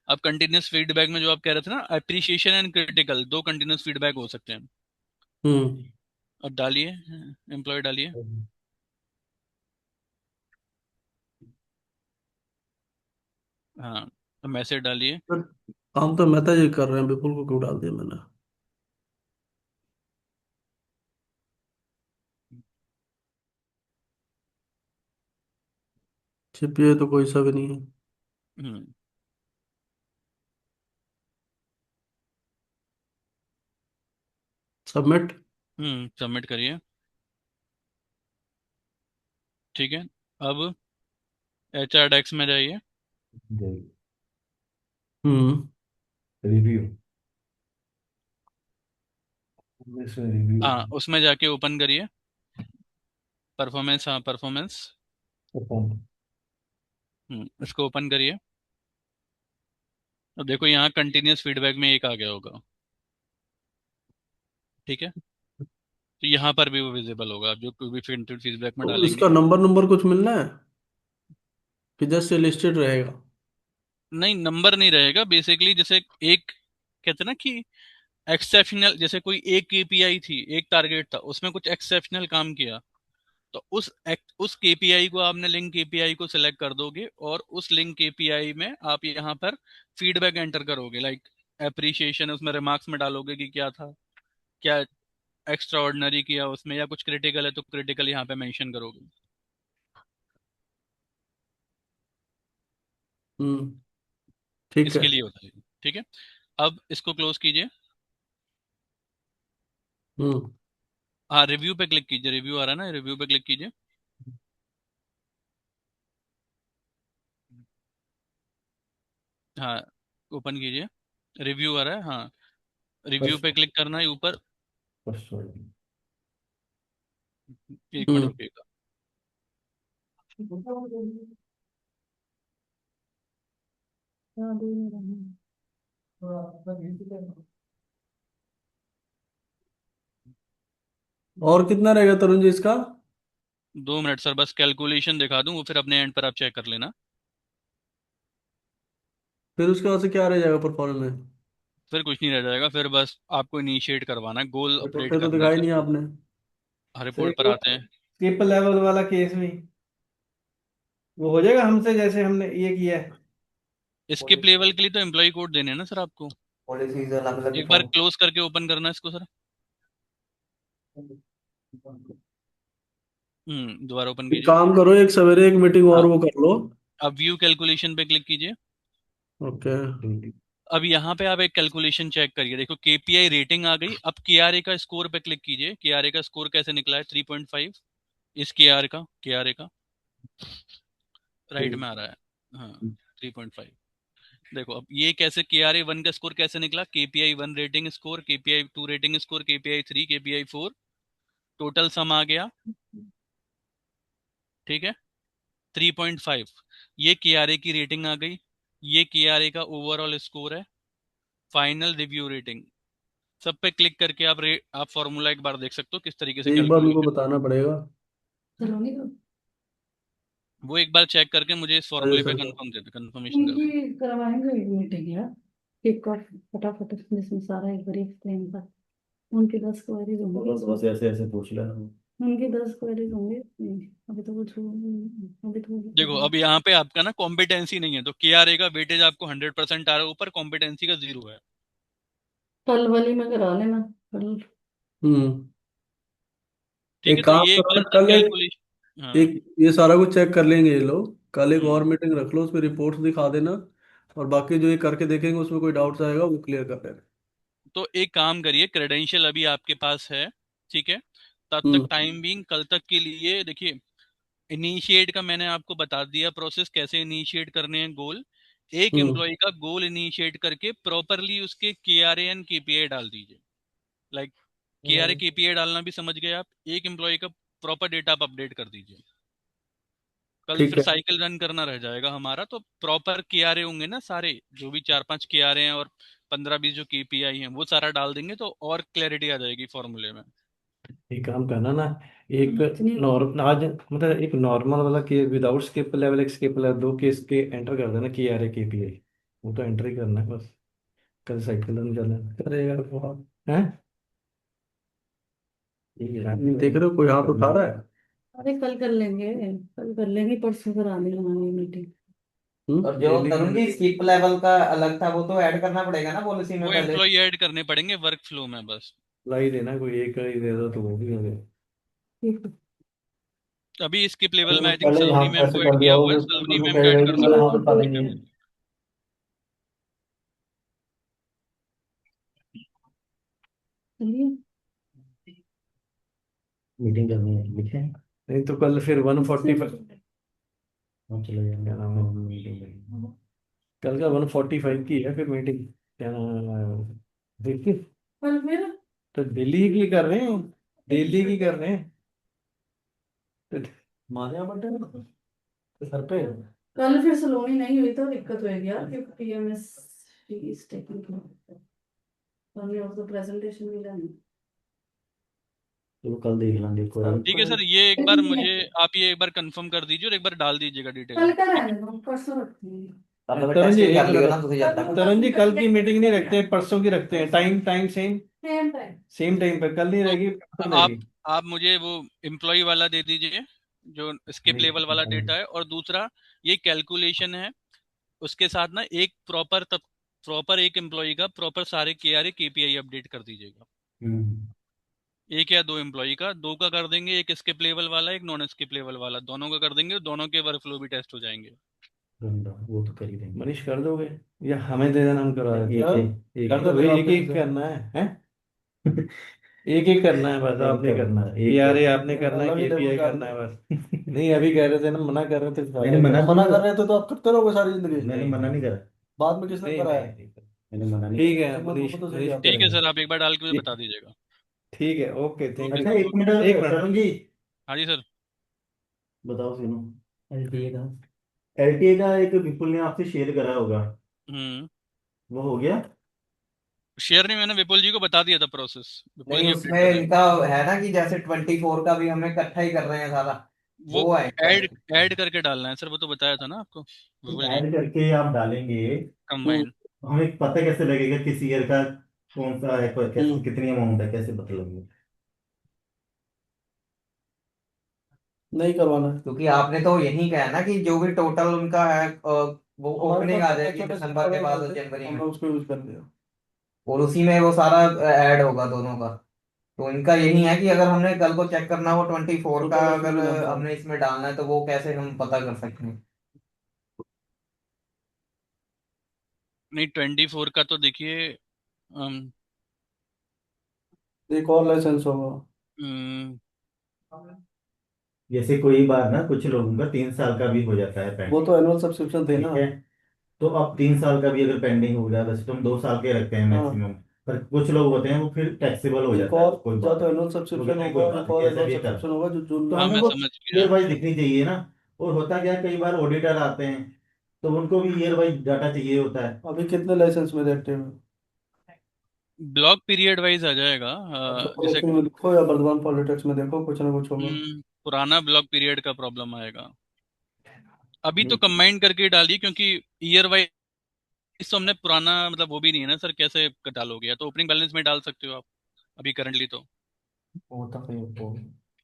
अब कंटिन्यूअस फीडबैक में जो आप कह रहे थे ना, appreciation and critical, 2 continuous feedback हो सकते हैं। हम्म। अब डालिए, एम्प्लॉय डालिए। हाँ, मैसेज डालिए। पर काम तो मेहता जी कर रहे हैं, विपुल को क्यों डाल दिया मैंने? सीपीए तो कोई सा भी नहीं है। हम्म सबमिट। सबमिट करिए। ठीक है, अब HR डेस्क में जाइए। हम्म। Review, review. हाँ, उसमें जाके ओपन करिए परफॉर्मेंस। हाँ, परफॉर्मेंस। इसको ओपन करिए। अब देखो यहाँ कंटिन्यूअस फीडबैक में एक आ गया होगा। ठीक है, तो यहाँ पर भी वो विजिबल होगा, आप जो कोई भी फीडबैक में तो डालेंगे। इसका नंबर नंबर कुछ मिलना है कि जस्ट लिस्टेड रहेगा? नहीं, नंबर नहीं रहेगा बेसिकली। जैसे एक कहते हैं ना कि एक्सेप्शनल, जैसे कोई एक केपीआई थी, एक टारगेट था, उसमें कुछ एक्सेप्शनल काम किया, तो उस केपीआई को आपने लिंक केपीआई को सिलेक्ट कर दोगे, और उस लिंक केपीआई में आप यहाँ पर फीडबैक एंटर करोगे। लाइक अप्रिशिएशन, उसमें रिमार्क्स में डालोगे कि क्या था, क्या एक्स्ट्रा ऑर्डिनरी किया उसमें, या कुछ क्रिटिकल है तो क्रिटिकल यहाँ पे मेंशन करोगे। हम्म। ठीक है। इसके लिए होता है। ठीक है, अब इसको क्लोज कीजिए। हम्म। हाँ, रिव्यू पे क्लिक कीजिए, रिव्यू आ रहा है ना, रिव्यू पे क्लिक कीजिए। हाँ, ओपन कीजिए, रिव्यू आ रहा है। हाँ, रिव्यू बस पे क्लिक करना है ऊपर। बस। 1 मिनट हम्म। रुकिएगा। और कितना रहेगा तरुण जी इसका? 2 मिनट सर, बस कैलकुलेशन दिखा दूं, वो फिर अपने एंड पर आप चेक कर लेना। फिर उसके बाद से क्या रह जाएगा परफॉर्मेंस में? फिर कुछ नहीं रह जाएगा, फिर बस आपको इनिशिएट करवाना है, गोल अपडेट रिपोर्टें तो करना है दिखाई फिर। नहीं आपने। सर रिपोर्ट पर आते हैं। स्किप लेवल वाला केस में वो हो जाएगा हमसे, जैसे हमने ये किया है। स्किप लेवल के लिए तो एम्प्लॉय कोड देने हैं ना सर आपको। पॉलिसीज अलग अलग एक बार डिफाइन। क्लोज करके ओपन करना है इसको सर। दोबारा ओपन एक कीजिए। काम करो, एक सवेरे एक मीटिंग और हाँ, वो कर लो। अब व्यू कैलकुलेशन पे क्लिक कीजिए। ओके। अब यहाँ पे आप एक कैलकुलेशन चेक करिए, देखो केपीआई रेटिंग आ गई। अब केआरए का स्कोर पे क्लिक कीजिए। केआरए का स्कोर कैसे निकला है? 3.5। इस केआरए का राइट में आ रहा है। हाँ, 3.5। देखो अब ये कैसे, KRA 1 का स्कोर कैसे निकला? KPI 1 rating score, KPI 2 rating score, KPI 3, KPI 4, total sum आ गया। ठीक है, 3.5। ये KRA की रेटिंग आ गई, ये KRA का ओवरऑल स्कोर है। फाइनल रिव्यू रेटिंग, सब पे क्लिक करके आप फॉर्मूला एक बार देख सकते हो किस तरीके से एक बार मेरे को कैलकुलेशन। बताना पड़ेगा। चलो नहीं तो वो एक बार चेक करके मुझे इस अजय फॉर्मूले पे सर का। कंफर्मेशन कर दें। उनकी करवाएंगे एक मीटिंग यार, एक का फटाफट जिसमें सारा एक बार एक्सप्लेन कर। उनके 10 क्वेरीज होंगी। बस बस ऐसे ऐसे पूछ लेना। उनके 10 क्वेरीज होंगे। नहीं, अभी तो कुछ अभी तो देखो अब यहाँ पे आपका ना कॉम्पिटेंसी नहीं है, तो केआरए का वेटेज आपको 100% आ रहा है ऊपर, कॉम्पिटेंसी का 0 है। कल वाली में करा लेना कल। हम्म। ठीक है, एक तो काम ये करो कल ना, तक कल एक कैलकुलेशन। हाँ। एक ये सारा कुछ चेक कर लेंगे ये लोग। कल एक और हम्म। मीटिंग रख लो, उसमें रिपोर्ट्स दिखा देना। और बाकी जो ये करके देखेंगे उसमें कोई डाउट्स आएगा वो क्लियर कर देना। तो एक काम करिए, क्रेडेंशियल अभी आपके पास है, ठीक है, तब तक हम्म। टाइम बीइंग कल तक के लिए देखिए, इनिशिएट का मैंने आपको बता दिया प्रोसेस, कैसे इनिशिएट करने हैं गोल। एक हम्म। एम्प्लॉय का गोल इनिशिएट करके प्रॉपरली उसके केआरए एंड केपीआई डाल दीजिए। लाइक केआरए हम्म। केपीआई डालना भी समझ गए आप, एक एम्प्लॉय का प्रॉपर डेटा आप अपडेट कर दीजिए। कल ठीक फिर है। साइकिल रन करना रह जाएगा हमारा, तो प्रॉपर केआरए होंगे ना सारे, जो भी 4-5 केआरए हैं और 15-20 जो केपीआई हैं, वो सारा डाल देंगे तो और क्लैरिटी आ जाएगी फॉर्मूले में। एक काम करना ना, एक इतनी नॉर्मल आज मतलब एक नॉर्मल वाला के विदाउट स्किप लेवल, एक स्किप लेवल, दो केस के एंटर कर देना कि यार के पी आई। वो तो एंटर ही करना है बस। कल साइकिल रन कर लेना करेगा वो आप हैं। ठीक है, देख रहे हो कोई हाथ उठा रहा है। अरे कल कर लेंगे, कल कर लेंगे, परसों करा लेंगे हमारी मीटिंग। और जो डेली की Tarun ji meeting. Skip level का अलग था वो तो ऐड करना पड़ेगा ना पॉलिसी में वो पहले। एम्प्लॉय ऐड करने पड़ेंगे वर्क फ्लो में बस। लाई देना, कोई एक ही दे दो तो वो भी हो गया। ठीक है। अभी स्किप लेवल में तो आई थिंक पहले यहाँ सलोनी पे मैम ऐसे को ऐड कर दिया किया हुआ है, होगा, सलोनी उनको मैम को कहेगा ऐड कि कर कल सकते हाथ हैं उठा स्किप देंगे। लेवल। चलिए। मीटिंग करनी है, लिखे हैं। नहीं तो कल फिर 145। हम चले जाएंगे, क्या नाम है, मीटिंग करेंगे। कल का 145 की है फिर मीटिंग। क्या नाम है, देखिए। कल फिर तो दिल्ली की कर रहे हैं, दिल्ली की कर रहे हैं। तो हमारे यहाँ बर्थडे तो सर पे। कल फिर सलोनी नहीं हुई तो दिक्कत होगी यार, क्योंकि PMS is taking only of the presentation भी लेनी। चलो कल देख लेंगे कोई। सर ठीक को है सर, ये एक बार मुझे आप ये एक बार कंफर्म कर दीजिए और एक बार डाल दीजिएगा डिटेल कल में। का रहने दो, परसों रखते हैं। अब तरुण जी टेस्टिंग एक कर लियो मिनट। ना तुझे जब तक। तरुण जी कल की मीटिंग नहीं रखते हैं, परसों की रखते हैं। Time time same. Same time. Same time पे कल नहीं तो रहेगी, परसों आप रहेगी। आप मुझे वो एम्प्लॉय वाला दे दीजिए, जो स्किप नहीं लेवल वाला डेटा है, और दूसरा ये कैलकुलेशन है, उसके साथ ना एक प्रॉपर एक एम्प्लॉय का प्रॉपर सारे केआरए केपीआई अपडेट कर दीजिएगा। हम्म। एक या दो एम्प्लॉय का, दो का कर देंगे, एक स्किप लेवल वाला एक नॉन स्किप लेवल वाला, दोनों का कर देंगे, दोनों के वर्कफ्लो भी टेस्ट हो जाएंगे। गंदा, वो तो कर ही देंगे। मनीष कर दोगे या हमें दे देना, हम करवा देते हैं। एक कर दो भाई, एक एक करना है। एक एक करना है बस, एक आपने करना करना है, है, एक पीआरए करना आपने करना है, केपीआई करना है बस। नहीं अभी कह रहे थे ना, मना कर रहे थे मैंने सारे मना मना नहीं कर करा। रहे थे तो आप करते रहोगे सारी जिंदगी। मैंने मना नहीं करा। बाद में किसने नहीं कराया। नहीं नहीं, मैंने मना नहीं ठीक करा। है मनीष, मनीष ठीक है करेंगे। सर, आप एक बार डाल के मुझे ठीक। बता दीजिएगा। ठीक है, ओके, थैंक ओके यू। अच्छा, सर, एक ओके। मिनट एक मिनट। तरुण जी, हाँ जी सर। बताओ सुनो। एलटीए का, एलटीए का एक विपुल ने आपसे शेयर करा होगा, हम्म। वो हो गया। शेयर नहीं, मैंने विपुल जी को बता दिया था प्रोसेस, विपुल नहीं जी अपडेट उसमें कर देंगे। इनका है ना कि जैसे 24 का भी हमें इकट्ठा ही कर रहे हैं सारा। वो वो है इनका। ऐड ऐड करके डालना है सर, वो तो बताया था ना आपको विपुल जी। ऐड करके आप डालेंगे तो कंबाइन। हमें पता कैसे लगेगा किस ईयर का कौन सा है, हम्म। कितनी अमाउंट है, कैसे पता लगेगा। नहीं करवाना है। क्योंकि आपने तो यही कहा ना कि जो भी टोटल उनका है वो हमारे ओपनिंग आ पास जाएगी एचओडी दिसंबर के बाद और जनवरी हमने में। उसको यूज कर लिया। और उसी में वो सारा ऐड होगा दोनों का। तो इनका यही है कि अगर हमने कल को चेक करना हो 24 का, सुपर अगर में डाल हमने इसमें डालना है तो वो कैसे हम पता कर सकते हैं। नहीं, 24 का तो देखिए, एक और लाइसेंस होगा। अम, जैसे कोई बार ना कुछ लोगों का 3 साल का भी हो जाता है वो पेंडिंग। तो एनुअल सब्सक्रिप्शन थे ना। ठीक है, तो अब 3 साल का भी अगर पेंडिंग हो गया, वैसे तो हम 2 साल के रखते हैं हाँ। मैक्सिमम, पर कुछ लोग होते हैं वो फिर टैक्सेबल हो एक जाता है, और, तो कोई या बात तो नहीं। एनुअल वो सब्सक्रिप्शन कहते हैं कोई होगा, बात एक नहीं, और जैसा एनुअल भी कर। सब्सक्रिप्शन होगा जो जून में तो हाँ हमें मैं आता वो समझ ईयर गया। वाइज दिखनी चाहिए ना। और होता क्या है, कई बार ऑडिटर आते हैं तो उनको भी ईयर वाइज डाटा चाहिए होता है। है। अभी कितने लाइसेंस में एक्टिव है। ब्लॉक पीरियड वाइज आ जाएगा, अच्छा जैसे पॉलिसी में देखो या वर्धमान पॉलिटिक्स में देखो, कुछ ना कुछ होगा। पुराना ब्लॉक पीरियड का प्रॉब्लम आएगा। अभी तो नहीं, कंबाइन करके डालिए, क्योंकि ईयर वाइज तो हमने पुराना मतलब वो भी नहीं है ना सर, कैसे डालोगे, या तो ओपनिंग बैलेंस में डाल सकते हो आप अभी करंटली तो। होता कहीं हो।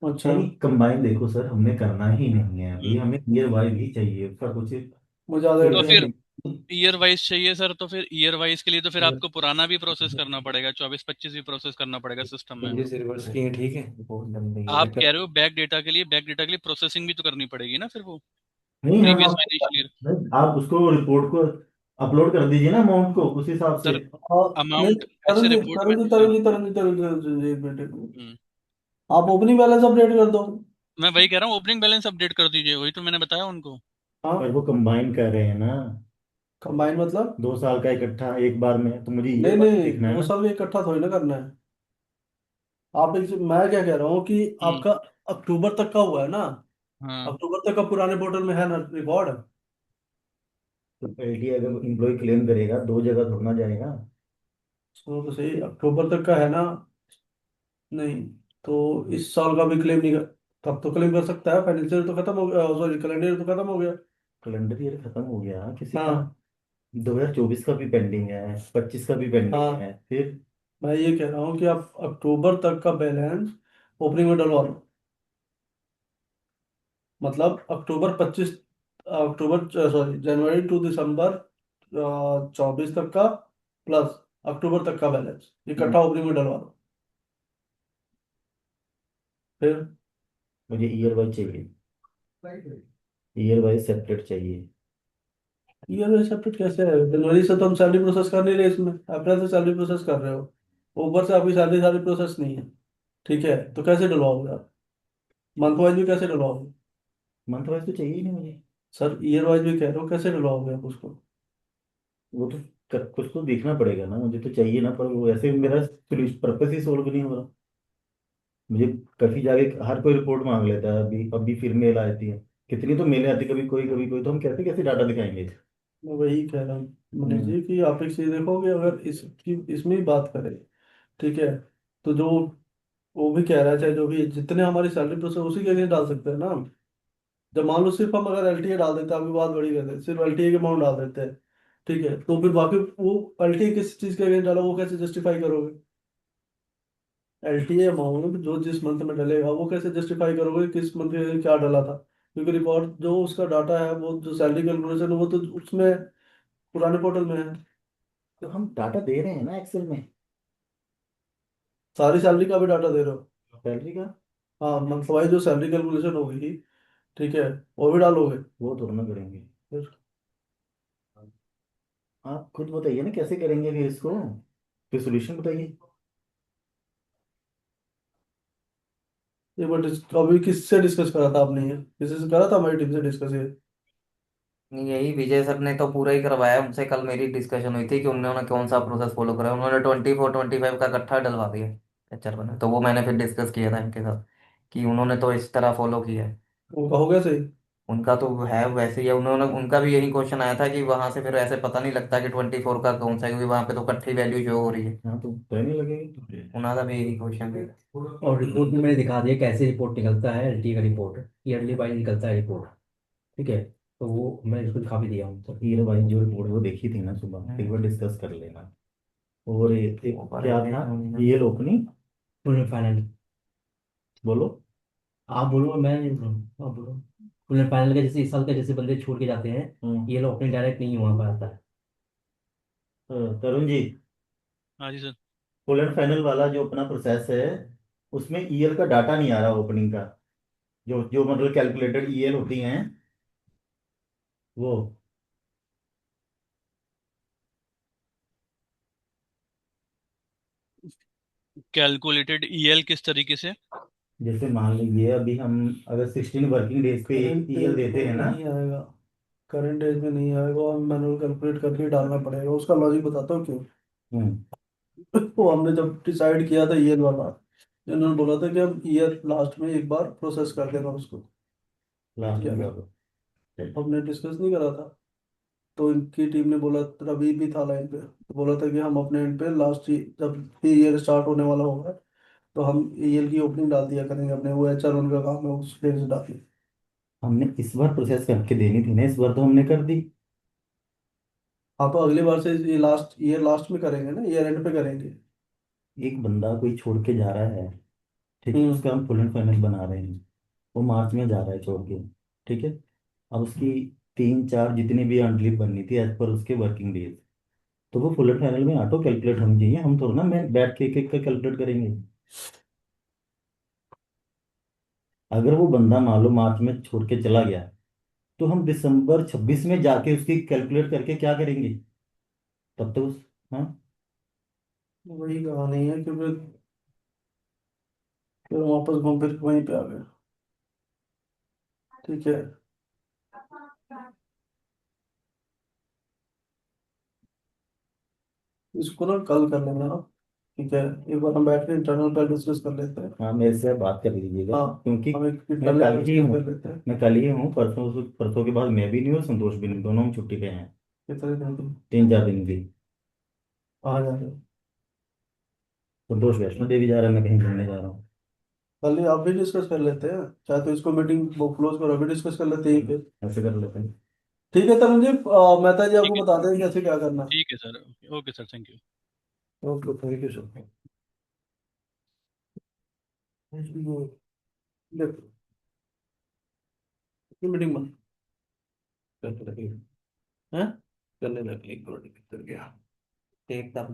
अच्छा, नहीं कंबाइन देखो सर, हमने करना ही नहीं है अभी, हमें ईयर वाइज ही चाहिए उसका कुछ मुझे ज़्यादा तो इंटरेस्ट फिर सिलेक्शन। नहीं। ईयर वाइज चाहिए सर, तो फिर ईयर वाइज के लिए तो फिर फिर आपको पुराना भी प्रोसेस करना पड़ेगा, 24-25 भी प्रोसेस करना पड़ेगा सिस्टम में। चेंजेस रिवर्स किए, ठीक है। बहुत लंबी आप है। कह रहे हो बैक डेटा के लिए, बैक डेटा के लिए प्रोसेसिंग भी तो करनी पड़ेगी ना फिर वो नहीं हम प्रीवियस आप फाइनेंशियल ईयर। नहीं, आप उसको रिपोर्ट को अपलोड कर दीजिए ना अमाउंट को उस हिसाब से। सर और नहीं, अमाउंट ऐसे तरुण जी रिपोर्ट में। तरुण जी हाँ। तरुण जी तरुण जी तरुण जी तरुण जी, एक मिनट एक मिनट। हम्म, आप ओपनिंग बैलेंस अपडेट कर दो। मैं वही कह रहा हूँ, ओपनिंग बैलेंस अपडेट कर दीजिए, वही तो मैंने बताया उनको। पर हाँ, वो कंबाइन कर रहे हैं ना, कंबाइन मतलब? 2 साल का इकट्ठा एक बार में, तो मुझे ईयर नहीं वाइज नहीं, देखना है दो ना। साल का इकट्ठा थोड़ी ना करना है। आप एक, मैं क्या कह रहा हूँ कि हम्म। आपका अक्टूबर तक का हुआ है ना? हाँ। अक्टूबर तक का पुराने पोर्टल में है ना रिकॉर्ड? तो एलटी अगर एम्प्लॉय क्लेम करेगा 2 जगह थोड़ा जाएगा। सुनो तो सही, अक्टूबर तक का है ना? नहीं, तो इस साल का भी क्लेम नहीं कर, तब तो क्लेम कर सकता है। फाइनेंशियल तो खत्म हो गया, सॉरी कैलेंडर तो खत्म हो गया। कैलेंडर ईयर खत्म हो गया किसी का। हाँ 2024 का भी पेंडिंग है, 25 का भी पेंडिंग हाँ, है फिर। मैं ये कह रहा हूँ कि आप अक्टूबर तक का बैलेंस ओपनिंग में डलवा लो। मतलब अक्टूबर 25, अक्टूबर सॉरी जनवरी टू दिसंबर 24 तक का, प्लस अक्टूबर तक का बैलेंस इकट्ठा ओपनिंग में डलवा लो। फिर मुझे ईयर वाइज चाहिए, ईयर वाइज सेपरेट चाहिए। ये सेपरेट कैसे है? जनवरी से तो हम सैलरी प्रोसेस कर नहीं रहे, इसमें अप्रैल से सैलरी प्रोसेस कर रहे हो। ऊपर से आपकी सैलरी सारी प्रोसेस नहीं है। ठीक है, तो कैसे डलवाओगे आप? मंथ वाइज भी कैसे डलवाओगे? मंथ वाइज तो चाहिए ही नहीं मुझे। सर ईयर वाइज भी कह रहे हो, कैसे डलवाओगे आप उसको? वो तो कुछ तो देखना पड़ेगा ना, मुझे तो चाहिए ना, पर वो ऐसे मेरा पर्पस ही सोल्व नहीं हो रहा। मुझे काफी जाके हर कोई रिपोर्ट मांग लेता है, अभी अभी फिर मेल आती है, कितनी तो मेल आती है, कभी कोई, तो हम कैसे कैसे डाटा दिखाएंगे। मैं वही कह रहा हूँ मनीष हम्म। जी कि आप एक चीज देखोगे, अगर इसकी इसमें ही बात करें, ठीक है, तो जो वो भी कह रहा है, चाहे जो भी जितने हमारी सैलरी प्रोसेस उसी के लिए डाल सकते हैं ना हम। जब मान लो सिर्फ हम अगर एलटीए डाल देते हैं, अभी बात बड़ी कर देते सिर्फ एलटीए के अमाउंट डाल देते हैं, ठीक है, तो फिर बाकी वो एलटीए किस चीज के अगेंस्ट डाला, वो कैसे जस्टिफाई करोगे? एलटीए अमाउंट जो जिस मंथ में डलेगा वो कैसे जस्टिफाई करोगे किस मंथ में क्या डला था? क्योंकि रिकॉर्ड जो उसका डाटा है, वो जो सैलरी कैलकुलेशन है वो तो उसमें पुराने पोर्टल में है। तो हम डाटा दे रहे हैं ना एक्सेल में, सारी सैलरी का भी डाटा दे रहे हो? सैलरी का। हाँ, मंथ वाइज जो सैलरी कैलकुलेशन होगी, ठीक है, वो भी डालोगे? वो थोड़ा ना करेंगे। फिर आप खुद बताइए ना कैसे करेंगे फिर इसको, फिर सोल्यूशन बताइए। एक बार अभी किससे डिस्कस करा था आपने? ये किसी से करा था हमारी टीम से डिस्कस ये? यही विजय सर ने तो पूरा ही करवाया, उनसे कल मेरी डिस्कशन हुई थी कि उन्होंने कौन सा प्रोसेस फॉलो करा। उन्होंने 24-25 का इकट्ठा डलवा दिया एचआर बना, तो वो मैंने फिर डिस्कस किया था इनके साथ कि उन्होंने तो इस तरह फॉलो किया है। उनका हो गया सही? उनका तो है वैसे ही है। उन्होंने, उनका भी यही क्वेश्चन आया था कि वहां से फिर ऐसे पता नहीं लगता कि 24 का कौन सा है, क्योंकि वहां पे तो इकट्ठी वैल्यू शो हो रही है। हाँ तो रहने लगेगी। उन्होंने भी यही क्वेश्चन दिया। और रिपोर्ट में मैंने दिखा दिया कैसे रिपोर्ट निकलता है, एलटी का रिपोर्ट ईयरली वाइज निकलता है रिपोर्ट। ठीक है, तो वो मैं इसको दिखा भी दिया हूँ। तो ईयर वाइज जो रिपोर्ट वो देखी थी ना सुबह, एक बार डिस्कस कर लेना। और एक वो क्या करेंगे था, क्यों नहीं ना। Year opening, full and final. बोलो। आप बोलो, मैं नहीं बोलूँ, आप बोलो। फुल एंड फाइनल का जैसे इस साल का जैसे बंदे छोड़ के जाते हैं, हम्म। ये लोग अपने डायरेक्ट नहीं वहाँ पर आता है। तरुण जी, हाँ जी सर। फुल एंड फाइनल वाला जो अपना प्रोसेस है, उसमें ईयर का डाटा नहीं आ रहा ओपनिंग का, जो जो मतलब कैलकुलेटेड ईयर होती हैं वो। कैलकुलेटेड ईएल किस तरीके से? जैसे मान लीजिए अभी हम अगर 16 वर्किंग डेज पे करंट ईयर एज देते में हैं ना। नहीं आएगा, करंट एज में नहीं आएगा, और मैनुअल कैलकुलेट करके डालना पड़ेगा। उसका लॉजिक बताता हूँ क्यों। हम्म। वो हमने जब डिसाइड किया था ईयर वाला, इन्होंने बोला था कि हम ईयर लास्ट में एक बार प्रोसेस कर देना उसको। लास्ट क्या में क्या कर दो। हमने डिस्कस नहीं करा था? तो इनकी टीम ने बोला, रवि भी था लाइन पे, तो बोला था कि हम अपने एंड पे लास्ट जब भी ईयर स्टार्ट होने वाला होगा, तो हम ईयर की ओपनिंग डाल दिया करेंगे अपने। वो एचआर उनका काम है उस डेट से डालनी। हमने इस बार प्रोसेस करके देनी थी ना, इस बार तो हमने कर दी। हाँ, तो अगली बार से ये लास्ट में करेंगे ना, ईयर एंड पे करेंगे। एक बंदा कोई छोड़ के जा रहा है, ठीक है, उसका हम फुल एंड फाइनल बना रहे हैं। वो मार्च में जा रहा है छोड़ के। ठीक है, अब उसकी 3 4 जितनी भी अर्न लीव बननी थी एज पर उसके वर्किंग डेज, तो वो फुल एंड फाइनल में ऑटो कैलकुलेट होनी चाहिए। हम थोड़ा ना मैं बैठ के एक एक का कैलकुलेट करेंगे। अगर वो बंदा मान लो मार्च में छोड़ के चला गया, तो हम दिसंबर 26 में जाके उसकी कैलकुलेट करके क्या करेंगे? तब तो उस, हाँ, वही कहानी है कि फिर वापस घूम फिर के वहीं पे आ गए। ठीक है। इसको ना कल कर लेंगे ना। ठीक है, एक बार हम बैठ के इंटरनल पे डिस्कस कर लेते हैं। हाँ, मेरे से बात कर लीजिएगा, हाँ, क्योंकि हम एक मैं इंटरनल कल ही डिस्कस हूँ। कर लेते हैं। मैं कल ही हूँ, परसों परसों के बाद मैं भी नहीं हूँ, संतोष भी नहीं, दोनों हम छुट्टी पे हैं। कितने दिन की 3 4 दिन की। आ जाएंगे। संतोष वैष्णो देवी जा रहा है, मैं कहीं घूमने जा रहा हूँ। कल ही आप भी डिस्कस कर लेते हैं, चाहे तो इसको मीटिंग वो क्लोज करो, अभी डिस्कस कर लेते हैं फिर। ऐसे कर लेते हैं। ठीक है तरुण जी, मेहता जी ठीक आपको है, बता दें कैसे क्या करना है। ठीक है sir. Okay sir, thank you. Okay, thank you sir. Meeting बंद करने लगे हैं, करने लगे, एक मिनट कर गया। एक तब